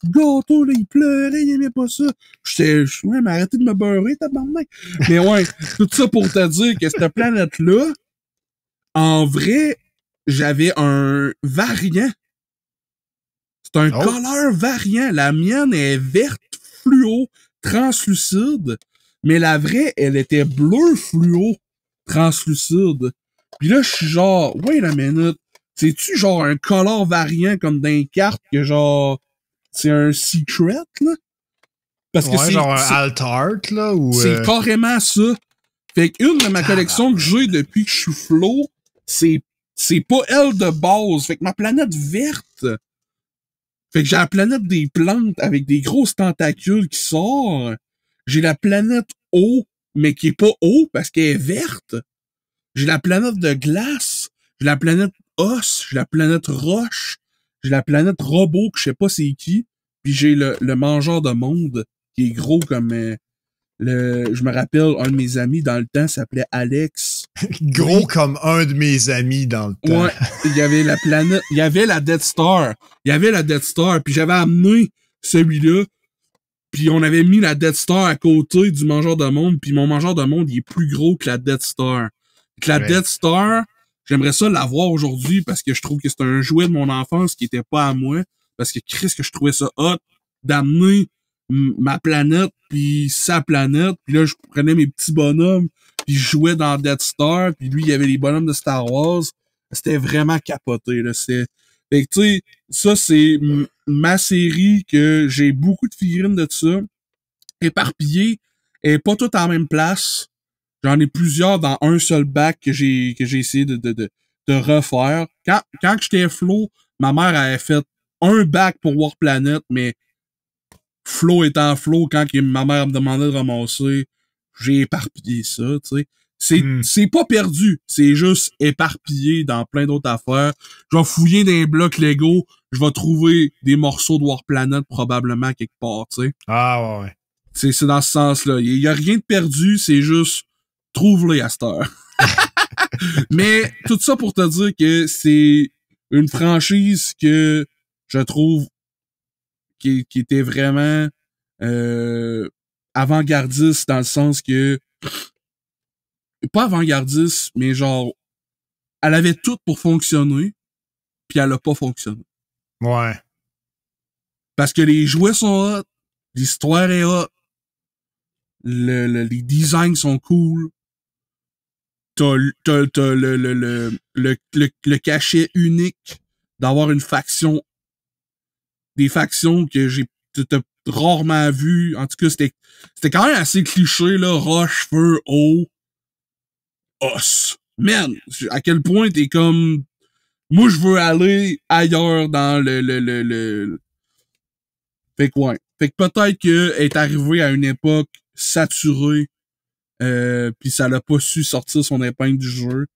Gâteau, là, il pleurait, il aimait pas ça. Ouais, mais arrêtez de me beurrer, tabarnak. Mais ouais, tout ça pour te dire que cette planète-là, en vrai, j'avais un variant. C'est un color variant. La mienne est verte, fluo, translucide. Mais la vraie, elle était bleu fluo, translucide. Puis là, je suis genre, wait a minute, c'est-tu genre un color variant comme dans les cartes que genre, c'est un secret, là? Parce que c'est genre un alt art, là, ou... C'est carrément ça. Fait qu'une de ma collection que j'ai depuis que je suis Flo, c'est pas elle de base. Fait que ma planète verte, fait que j'ai la planète des plantes avec des grosses tentacules qui sort. J'ai la planète eau, mais qui est pas eau parce qu'elle est verte. J'ai la planète de glace. J'ai la planète os. J'ai la planète roche. J'ai la planète robot que je sais pas c'est qui. Puis j'ai le mangeur de monde qui est gros comme je me rappelle, un de mes amis dans le temps s'appelait Alex. Gros Oui. comme un de mes amis dans le temps. Ouais, il y avait la planète, il y avait la Death Star. Il y avait la Death Star, puis j'avais amené celui-là, puis on avait mis la Death Star à côté du mangeur de monde, puis mon mangeur de monde, il est plus gros que la Death Star. Que la Ouais. Death Star, j'aimerais ça l'avoir aujourd'hui parce que je trouve que c'est un jouet de mon enfance qui était pas à moi, parce que Chris, que je trouvais ça hot d'amener ma planète puis sa planète, puis là je prenais mes petits bonhommes puis je jouais dans Death Star, puis lui il y avait les bonhommes de Star Wars. C'était vraiment capoté là, c'est fait que tu sais, ça c'est ma série que j'ai beaucoup de figurines de ça éparpillées et pas toutes en même place. J'en ai plusieurs dans un seul bac que j'ai essayé de refaire. Quand j'étais Flo, ma mère avait fait un bac pour War Planet, mais Flo étant Flo, quand ma mère me demandait de ramasser, j'ai éparpillé ça, tu sais. C'est pas perdu, c'est juste éparpillé dans plein d'autres affaires. Je vais fouiller dans les blocs Lego, je vais trouver des morceaux de War Planet probablement quelque part, tu sais. Ah ouais. C'est dans ce sens-là. Il y a rien de perdu, c'est juste trouve-les à cette heure. Mais tout ça pour te dire que c'est une franchise que je trouve qui était vraiment avant-gardiste dans le sens que pas avant-gardiste, mais genre elle avait tout pour fonctionner, puis elle a pas fonctionné. Ouais. Parce que les jouets sont hot, l'histoire est hot, les designs sont cool, t'as le cachet unique d'avoir une faction, des factions que t'as rarement vues. En tout cas, c'était quand même assez cliché, là, roche, feu, eau, os. Man, à quel point t'es comme, moi, je veux aller ailleurs dans le... Fait que ouais. Fait que peut-être qu'elle est arrivée à une époque saturée, puis ça l'a pas su sortir son épingle du jeu.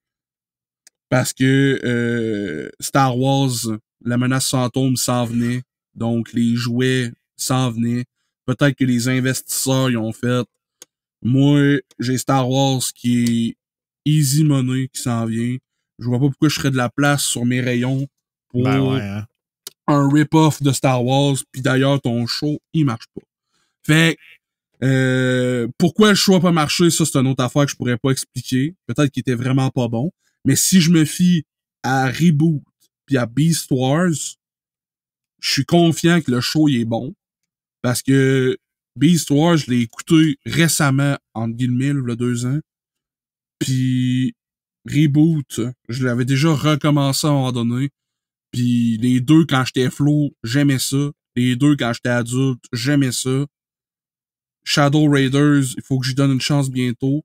Parce que Star Wars, la menace fantôme s'en venait. Donc, les jouets s'en venaient. Peut-être que les investisseurs, ils ont fait. Moi, j'ai Star Wars qui est easy money qui s'en vient. Je vois pas pourquoi je ferais de la place sur mes rayons pour Ben ouais, hein. un rip-off de Star Wars. Puis d'ailleurs, ton show, il marche pas. Fait pourquoi le show a pas marché, ça c'est une autre affaire que je pourrais pas expliquer. Peut-être qu'il était vraiment pas bon. Mais si je me fie à Reboot puis à Beast Wars, je suis confiant que le show il est bon. Parce que Beast Wars, je l'ai écouté récemment, entre guillemets, il y a 2 ans. Puis Reboot, je l'avais déjà recommencé à un moment donné. Puis les deux, quand j'étais flow, j'aimais ça. Les deux, quand j'étais adulte, j'aimais ça. Shadow Raiders, il faut que j'y donne une chance bientôt.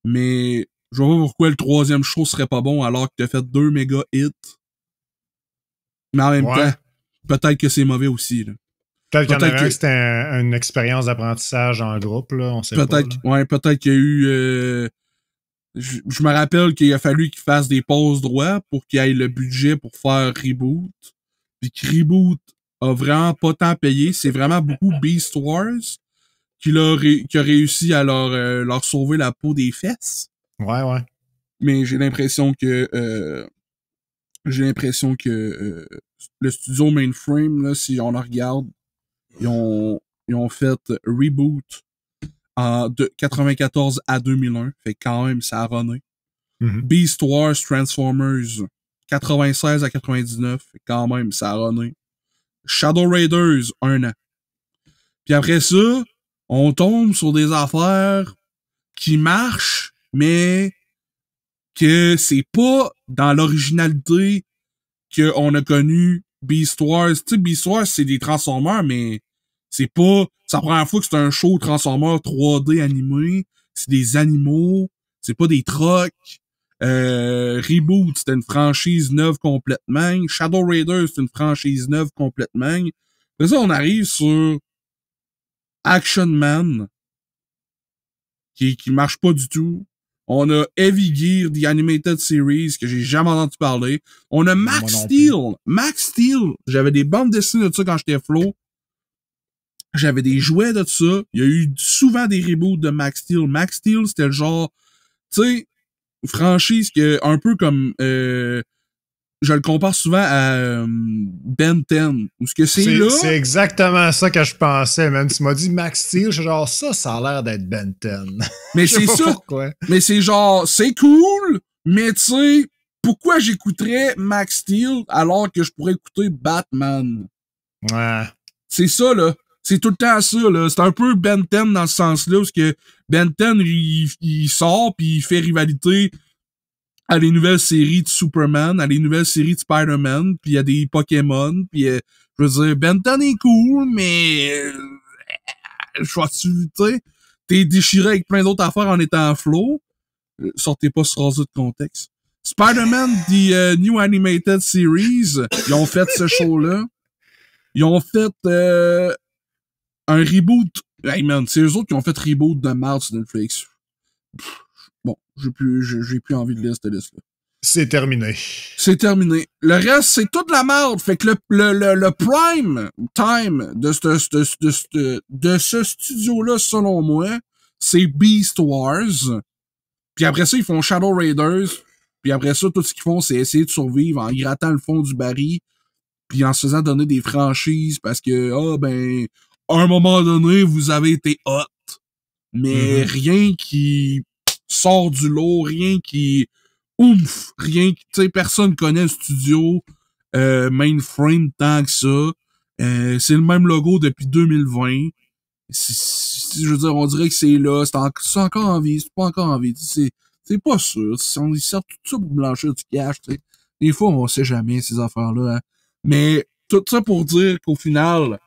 Mais je vois pas pourquoi le 3e show serait pas bon alors que t'as fait 2 méga hits. Mais en même temps, peut-être que c'est mauvais aussi. Là. Peut-être qu'il y en avait un que c'était une expérience d'apprentissage en groupe, là, on sait pas. Ouais, peut-être qu'il y a eu... je me rappelle qu'il a fallu qu'il fasse des pauses droits pour qu'il ait le budget pour faire Reboot. Puis que Reboot a vraiment pas tant payé. C'est vraiment beaucoup Beast Wars qui a réussi à leur sauver la peau des fesses. Ouais. Mais j'ai l'impression que le studio Mainframe, là, si on le regarde, ils ont fait Reboot de 94 à 2001. Fait quand même, ça a runné. Mm-hmm. Beast Wars Transformers 96 à 99. Fait quand même, ça a runné. Shadow Raiders, 1 an. Puis après ça, on tombe sur des affaires qui marchent, mais que c'est pas dans l'originalité qu'on a connu Beast Wars. Tu sais, Beast Wars, c'est des Transformers, mais c'est pas... C'est la première fois que c'est un show Transformers 3D animé. C'est des animaux. C'est pas des trucks. Reboot, c'était une franchise neuve complètement. Shadow Raiders, c'est une franchise neuve complètement. Après ça, on arrive sur Action Man, qui marche pas du tout. On a Heavy Gear, The Animated Series, que j'ai jamais entendu parler. On a Max Steel. Max Steel. J'avais des bandes dessinées de ça quand j'étais flow. J'avais des jouets de ça. Il y a eu souvent des reboots de Max Steel. Max Steel, c'était le genre, tu sais, franchise que, un peu comme, je le compare souvent à Ben 10, où ce que c'est là. C'est exactement ça que je pensais, même. Tu m'as dit Max Steel, je suis genre, ça a l'air d'être Ben 10. Mais je sais c'est pas ça. pourquoi. Mais c'est genre, c'est cool, mais tu sais, pourquoi j'écouterais Max Steel alors que je pourrais écouter Batman? Ouais. C'est ça, là. C'est tout le temps ça, là. C'est un peu Ben 10 dans ce sens-là, parce que Ben 10, il sort puis il fait rivalité à les nouvelles séries de Superman, à les nouvelles séries de Spider-Man, puis il y a des Pokémon, puis je veux dire, Ben 10 est cool, mais je vois tu sais, t'es déchiré avec plein d'autres affaires en étant en flow. Sortez pas ce rasé de contexte. Spider-Man, The New Animated Series, ils ont fait ce show-là. Ils ont fait un reboot. Hey man, c'est eux autres qui ont fait reboot de merde sur Netflix. Bon, j'ai plus envie de lire cette liste-là. C'est terminé. C'est terminé. Le reste, c'est toute la merde. Fait que le prime time de ce studio-là, selon moi, c'est Beast Wars. Puis après ça, ils font Shadow Raiders. Puis après ça, tout ce qu'ils font, c'est essayer de survivre en grattant le fond du baril. Puis en se faisant donner des franchises parce que, à un moment donné, vous avez été hot. Mais rien qui sort du lot, rien qui rien qui, tu sais, personne connaît le studio Mainframe tant que ça. C'est le même logo depuis 2020. Je veux dire, on dirait que c'est là, c'est encore en vie, c'est pas encore en vie. C'est pas sûr. Ils sortent tout ça pour blanchir du cash, tu sais. Des fois, on sait jamais ces affaires-là. Hein. Mais tout ça pour dire qu'au final,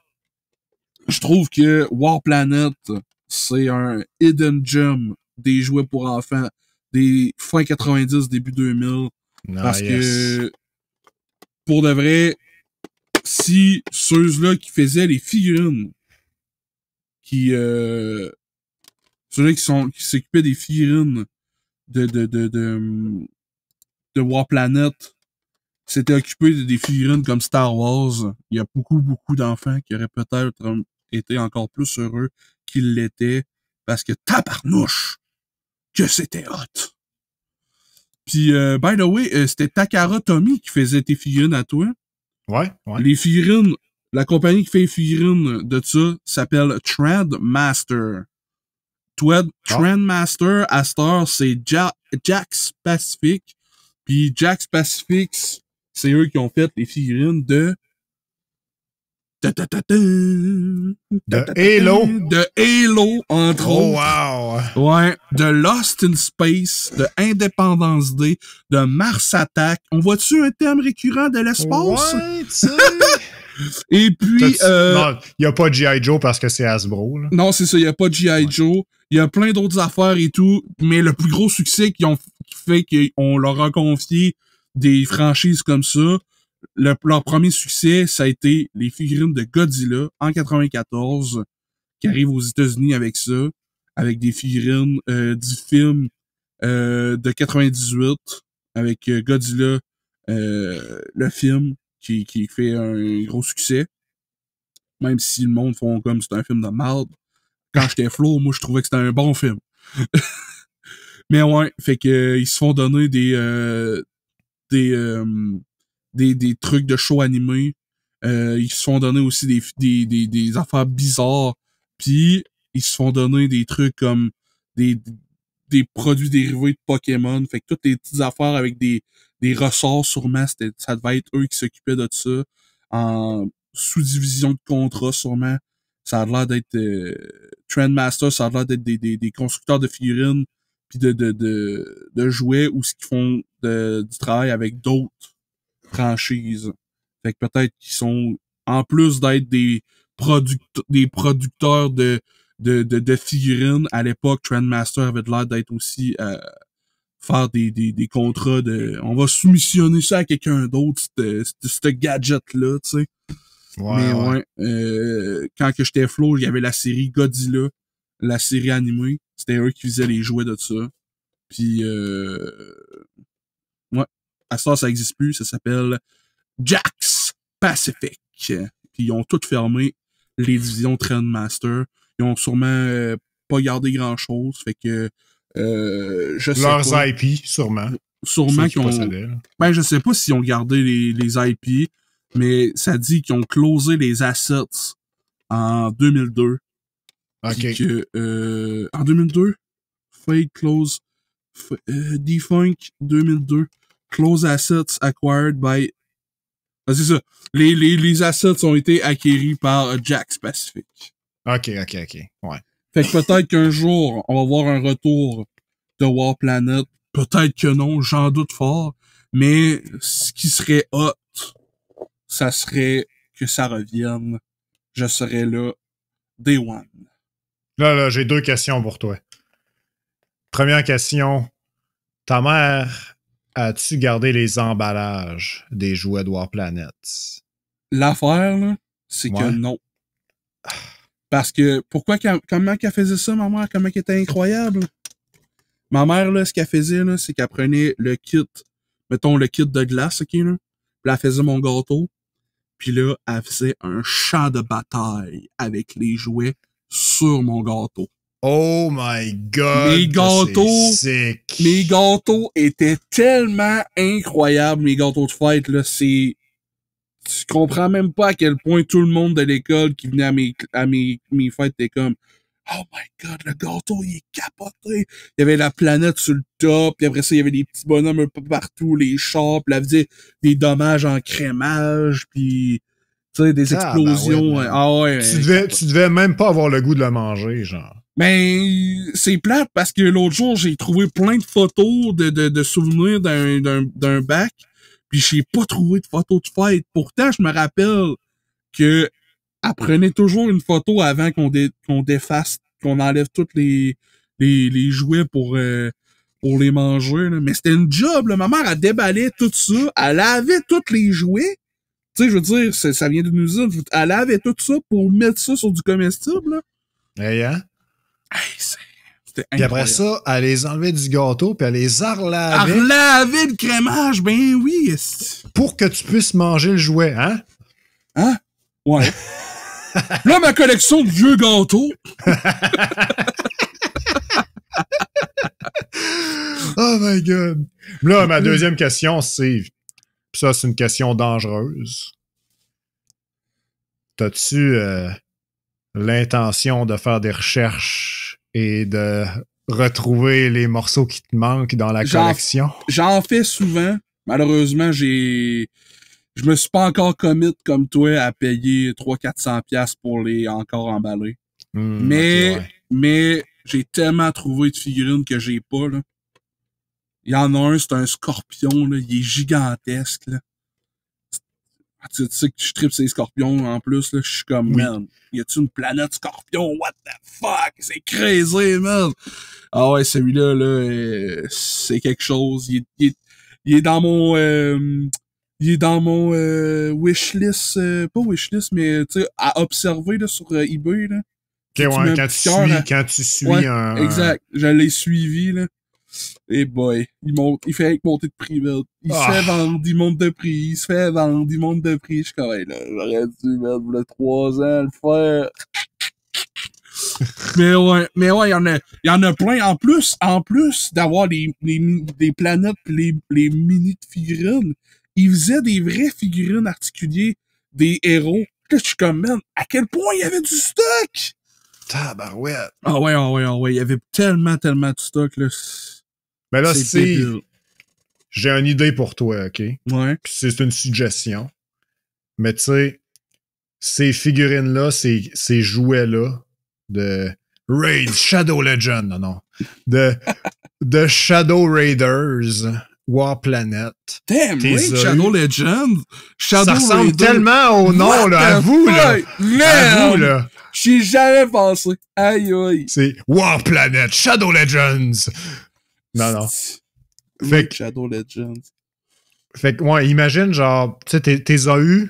je trouve que War Planet, c'est un hidden gem des jouets pour enfants des fin 90, début 2000. Parce que, pour de vrai, si ceux-là qui faisaient les figurines, ceux-là qui s'occupaient des figurines de War Planet, s'étaient occupés des figurines comme Star Wars, il y a beaucoup d'enfants qui auraient peut-être été encore plus heureux qu'ils l'étaient, parce que tabarnouche que c'était hot. Puis, by the way, c'était Takara Tomy qui faisait tes figurines à toi. Ouais. Les figurines, la compagnie qui fait les figurines de ça s'appelle Trendmaster. Trendmaster, à cette heure, c'est Jakks Pacific. Puis Jakks Pacific, c'est eux qui ont fait les figurines de Halo. De Halo, entre autres. Oh, wow. Ouais. De Lost in Space, de Independence Day, de Mars Attack. On voit-tu un thème récurrent de l'espace? Ouais, tu sais. Et puis... Non, il n'y a pas G.I. Joe parce que c'est Hasbro. Là. Non, c'est ça, il n'y a pas G.I. Joe. Il y a plein d'autres affaires et tout, mais le plus gros succès qui fait qu'on leur a confié des franchises comme ça, leur premier succès, ça a été les figurines de Godzilla en 94, qui arrivent aux États-Unis avec ça, avec des figurines du film de 98, avec Godzilla, le film, qui fait un gros succès. Même si le monde font comme c'est un film de merde. Quand j'étais flow, moi je trouvais que c'était un bon film. Mais ouais, fait que ils se font donner des trucs de show animés. Ils se font donner aussi des affaires bizarres. Puis ils se font donner des trucs comme des produits dérivés de Pokémon. Fait que toutes les petites affaires avec des ressorts, sûrement, ça devait être eux qui s'occupaient de ça. En sous-division de contrat, sûrement. Ça a l'air d'être Trendmaster, ça a l'air d'être des constructeurs de figurines puis de jouets ou ce qu'ils font du travail avec d'autres franchises. Fait que peut-être qu'ils sont, en plus d'être des producteurs de figurines, à l'époque, Trendmaster avait l'air d'être aussi faire des contrats de on va soumissionner ça à quelqu'un d'autre, ce gadget-là, tu sais. Ouais, Mais ouais, quand que j'étais flow, il y avait la série Godzilla, la série animée. C'était eux qui faisaient les jouets de ça. Puis ouais, à ça existe plus, ça s'appelle Jakks Pacific. Puis ils ont toutes fermé les divisions Trendmaster. Ils ont sûrement pas gardé grand-chose, fait que Je sais Leurs pas. IP, sûrement. Sûrement Ceux qui qu'ils ont... possédaient, là. Ben, je sais pas s'ils ont gardé les IP, mais ça dit qu'ils ont closé les assets en 2002. OK. Puis que, en 2002, Fake Close, Defunk 2002, Close Assets acquired by... Ah, c'est ça. Les assets ont été acquéris par Jack Pacific. OK. Ouais. Fait que peut-être qu'un jour, on va voir un retour de War Planet. Peut-être que non, j'en doute fort. Mais ce qui serait hot, ça serait que ça revienne. Je serais là, Day One. Là, j'ai 2 questions pour toi. Première question. Ta mère, as-tu gardé les emballages des jouets de War Planet? L'affaire, là, c'est que Ouais. non. Parce que, comment qu'elle faisait ça, ma mère? Comment qu'elle était incroyable? Ma mère, là, ce qu'elle faisait, là, c'est qu'elle prenait le kit, mettons le kit de glace, ok, là, puis elle faisait mon gâteau, puis là, elle faisait un champ de bataille avec les jouets sur mon gâteau. Oh my God! Mes gâteaux, c'est sick. mes gâteaux étaient tellement incroyables, mes gâteaux de fête, là, c'est... Tu comprends même pas à quel point tout le monde de l'école qui venait à mes fêtes était comme oh my God, le gâteau, il est capoté. Il y avait la planète sur le top, puis après ça, il y avait des petits bonhommes un peu partout, les chars, puis elle faisait des dommages en crémage, puis tu sais, des explosions. Ben ouais, Ah ouais. Tu devais même pas avoir le goût de le manger, genre. Mais c'est plate parce que l'autre jour, j'ai trouvé plein de photos de souvenirs d'un bac, puis j'ai pas trouvé de photos de fête. Pourtant, je me rappelle que elle prenait toujours une photo avant qu'on défasse, qu'on enlève tous les jouets pour les manger. Là. Mais c'était une job, là. Ma mère, elle déballait tout ça, elle lavait tous les jouets. Tu sais, je veux dire, ça vient d'une usine. Elle lavait tout ça pour mettre ça sur du comestible, là. Hey, hein? Hey, c'était Puis après incroyable. ça, elle les enlevait du gâteau, puis elle les Elle relavait relavait le crémage, ben oui. pour que tu puisses manger le jouet, hein? Hein? Ouais. Là, ma collection de vieux gâteaux. Oh my God! Là, ma deuxième question, c'est... Puis ça, c'est une question dangereuse. T'as-tu l'intention de faire des recherches et de retrouver les morceaux qui te manquent dans la collection? J'en fais souvent. Malheureusement, je me suis pas encore commit comme toi à payer 300-400$ pour les encore emballer. Mais, ok, ouais. mais j'ai tellement trouvé de figurines que j'ai pas, là. Il y en a un, c'est un scorpion, là. Il est gigantesque, là. Tu sais que je tripe ces scorpions en plus, là. Je suis comme, Oui. man, y a-tu une planète scorpion? What the fuck? C'est crazy, man! Ah ouais, celui-là, là, c'est quelque chose. Il est dans mon... il est dans mon wishlist, pas wishlist, mais tu sais, à observer là, sur eBay. Là. Ok, ouais, quand tu suis ouais, un... exact. Je l'ai suivi, là. Et boy, il fait monter de prix, man. Il se fait vendre, il monte de prix, il se fait vendre, il monte de prix. Je suis comme, hey, là, j'aurais dû, man, il y a 3 ans, le faire. mais ouais, il y en a plein. En plus d'avoir des planètes pis les mini de figurines, ils faisaient des vraies figurines articulées des héros. Là, je suis comme, man, à quel point il y avait du stock! Tabarouette! Ah ouais, il y avait tellement de stock, là. Mais là, Steve, j'ai une idée pour toi, OK? Ouais. Puis c'est une suggestion. Mais tu sais, ces figurines-là, ces jouets-là de Raid, Shadow Legend, non. De Shadow Raiders, War Planet. Damn, Raid, Shadow Legend. Ça ressemble tellement au nom, là, à vous, là. À vous, là. J'y ai jamais pensé. Aïe, aïe. C'est War Planet, Shadow Legends. Non. Fait que... Shadow Legends. Fait que, ouais, imagine, genre, tu sais, t'es as eu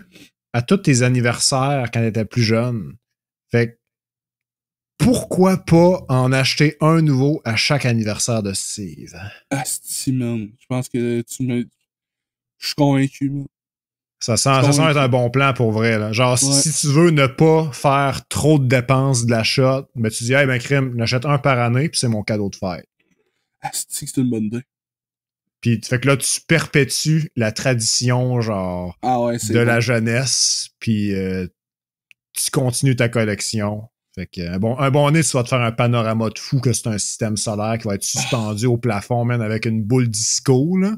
à tous tes anniversaires quand t'étais plus jeune. Fait que, pourquoi pas en acheter un nouveau à chaque anniversaire de Steve? Asti, man. Je pense que je suis convaincu, man. Ça semble être un bon plan pour vrai, là. Genre, ouais. si tu veux ne pas faire trop de dépenses de l'achat, mais tu dis, hey, ben, crime, j'achète un par année, puis c'est mon cadeau de fête. C'est une bonne idée. Puis, fait que là, tu perpétues la tradition, genre, de la jeunesse, puis tu continues ta collection. Fait que, un bon nez, tu vas te faire un panorama de fou que c'est un système solaire qui va être suspendu au plafond, man, avec une boule disco, là.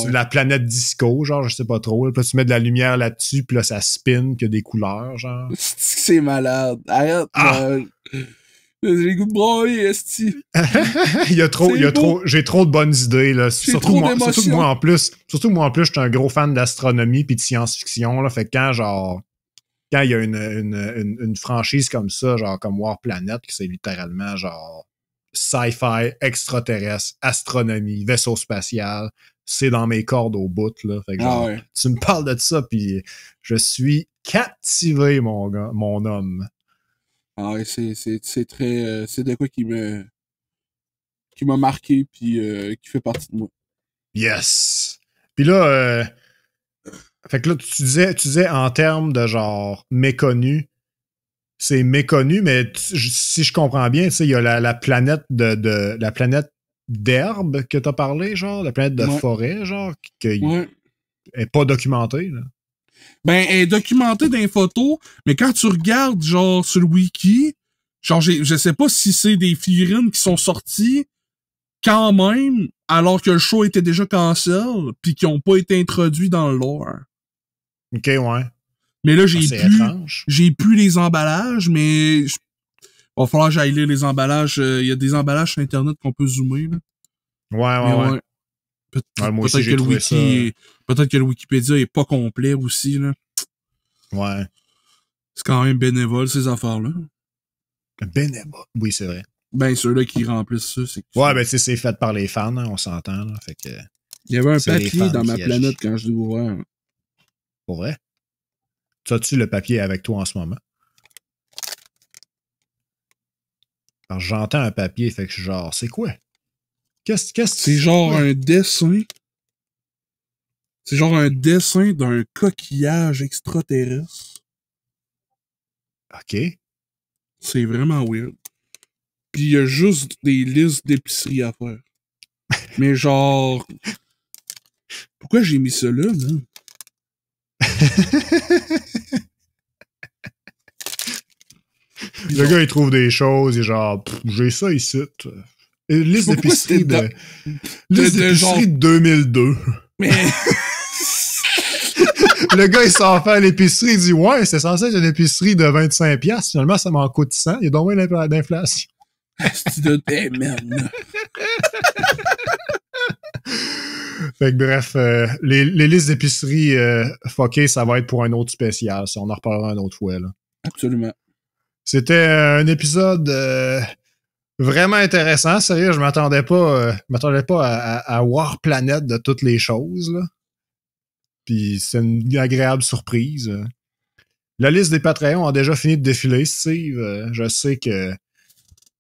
La planète disco, genre, je sais pas trop. Là. Puis là, tu mets de la lumière là-dessus, puis là, ça spin, puis il y a des couleurs, genre. C'est malade. Arrête, j'ai le goût de broyer, esti. J'ai trop de bonnes idées, là. Surtout moi, en plus, je suis un gros fan d'astronomie puis de science-fiction, là. Fait que quand il y a une franchise comme ça, genre comme War Planet, qui c'est littéralement genre sci-fi, extraterrestre, astronomie, vaisseau spatial, c'est dans mes cordes au bout, là. Fait que genre, tu me parles de ça, puis je suis captivé, mon gars, mon homme. Ah ouais, c'est très... c'est de quoi qui m'a marqué, puis qui fait partie de moi. Yes! Puis là... Fait que là, tu disais en termes de genre méconnu, c'est méconnu, mais si je comprends bien, tu sais, il y a la planète la planète d'herbe que t'as parlé, genre, la planète de forêt, genre, qui est pas documentée, là. Ben, elle est documentée dans les photos, mais quand tu regardes, genre, sur le wiki, genre, je sais pas si c'est des figurines qui sont sorties quand même, alors que le show était déjà cancel, puis qui ont pas été introduits dans le lore. OK, ouais. Mais là, j'ai plus les emballages, mais va falloir que j'aille lire les emballages. Il y a des emballages sur Internet qu'on peut zoomer, là. Ouais. Peut-être que le Wikipédia est pas complet aussi, là. Ouais. C'est quand même bénévole, ces affaires-là. Bénévole? Oui, c'est vrai. Ben, ceux-là qui remplissent ça, c'est... Ouais, ben, c'est fait par les fans, hein, on s'entend, là. Fait que... Il y avait un papier dans ma planète quand je l'ai ouvert. Pour vrai? As-tu le papier avec toi en ce moment? Alors, j'entends un papier, fait que genre, c'est quoi? Qu'est-ce c'est genre un dessin. C'est genre un dessin d'un coquillage extraterrestre. OK. C'est vraiment weird. Puis il y a juste des listes d'épicerie à faire. Mais genre... Pourquoi j'ai mis ça là, man? Le gars, il trouve des choses, et genre, j'ai ça ici. Liste d'épicerie de 2002. Mais... Le gars, il s'en fait à l'épicerie, il dit, ouais, c'est censé être une épicerie de 25$. Finalement, ça m'en coûte 100. Il y a donc moins d'inflation. Hey, merde. Fait que bref, les listes d'épicerie fuckées, ça va être pour un autre spécial. Ça, on en reparlera une autre fois, là. Absolument. C'était un épisode vraiment intéressant. Sérieux, je m'attendais pas à War Planet de toutes les choses, là. Puis c'est une agréable surprise. La liste des Patreons a déjà fini de défiler, Steve. Je sais que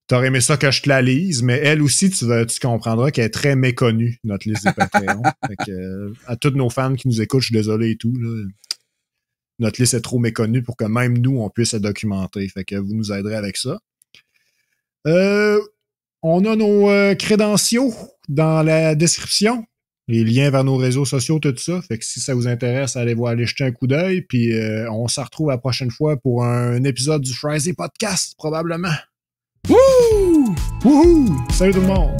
t'aurais aimé ça que je te la lise, mais elle aussi, tu comprendras qu'elle est très méconnue, notre liste des Patreons. Fait que, à tous nos fans qui nous écoutent, je suis désolé et tout, là. Notre liste est trop méconnue pour que même nous, on puisse la documenter. Fait que vous nous aiderez avec ça. On a nos crédentiaux dans la description. Les liens vers nos réseaux sociaux, tout ça. Fait que si ça vous intéresse, allez jeter un coup d'œil. Puis on se retrouve la prochaine fois pour un épisode du Friday Podcast, probablement. Wouhou! Wouhou! Salut tout le monde!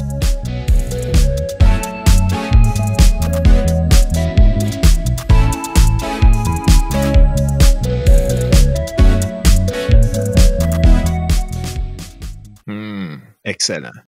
Excellent.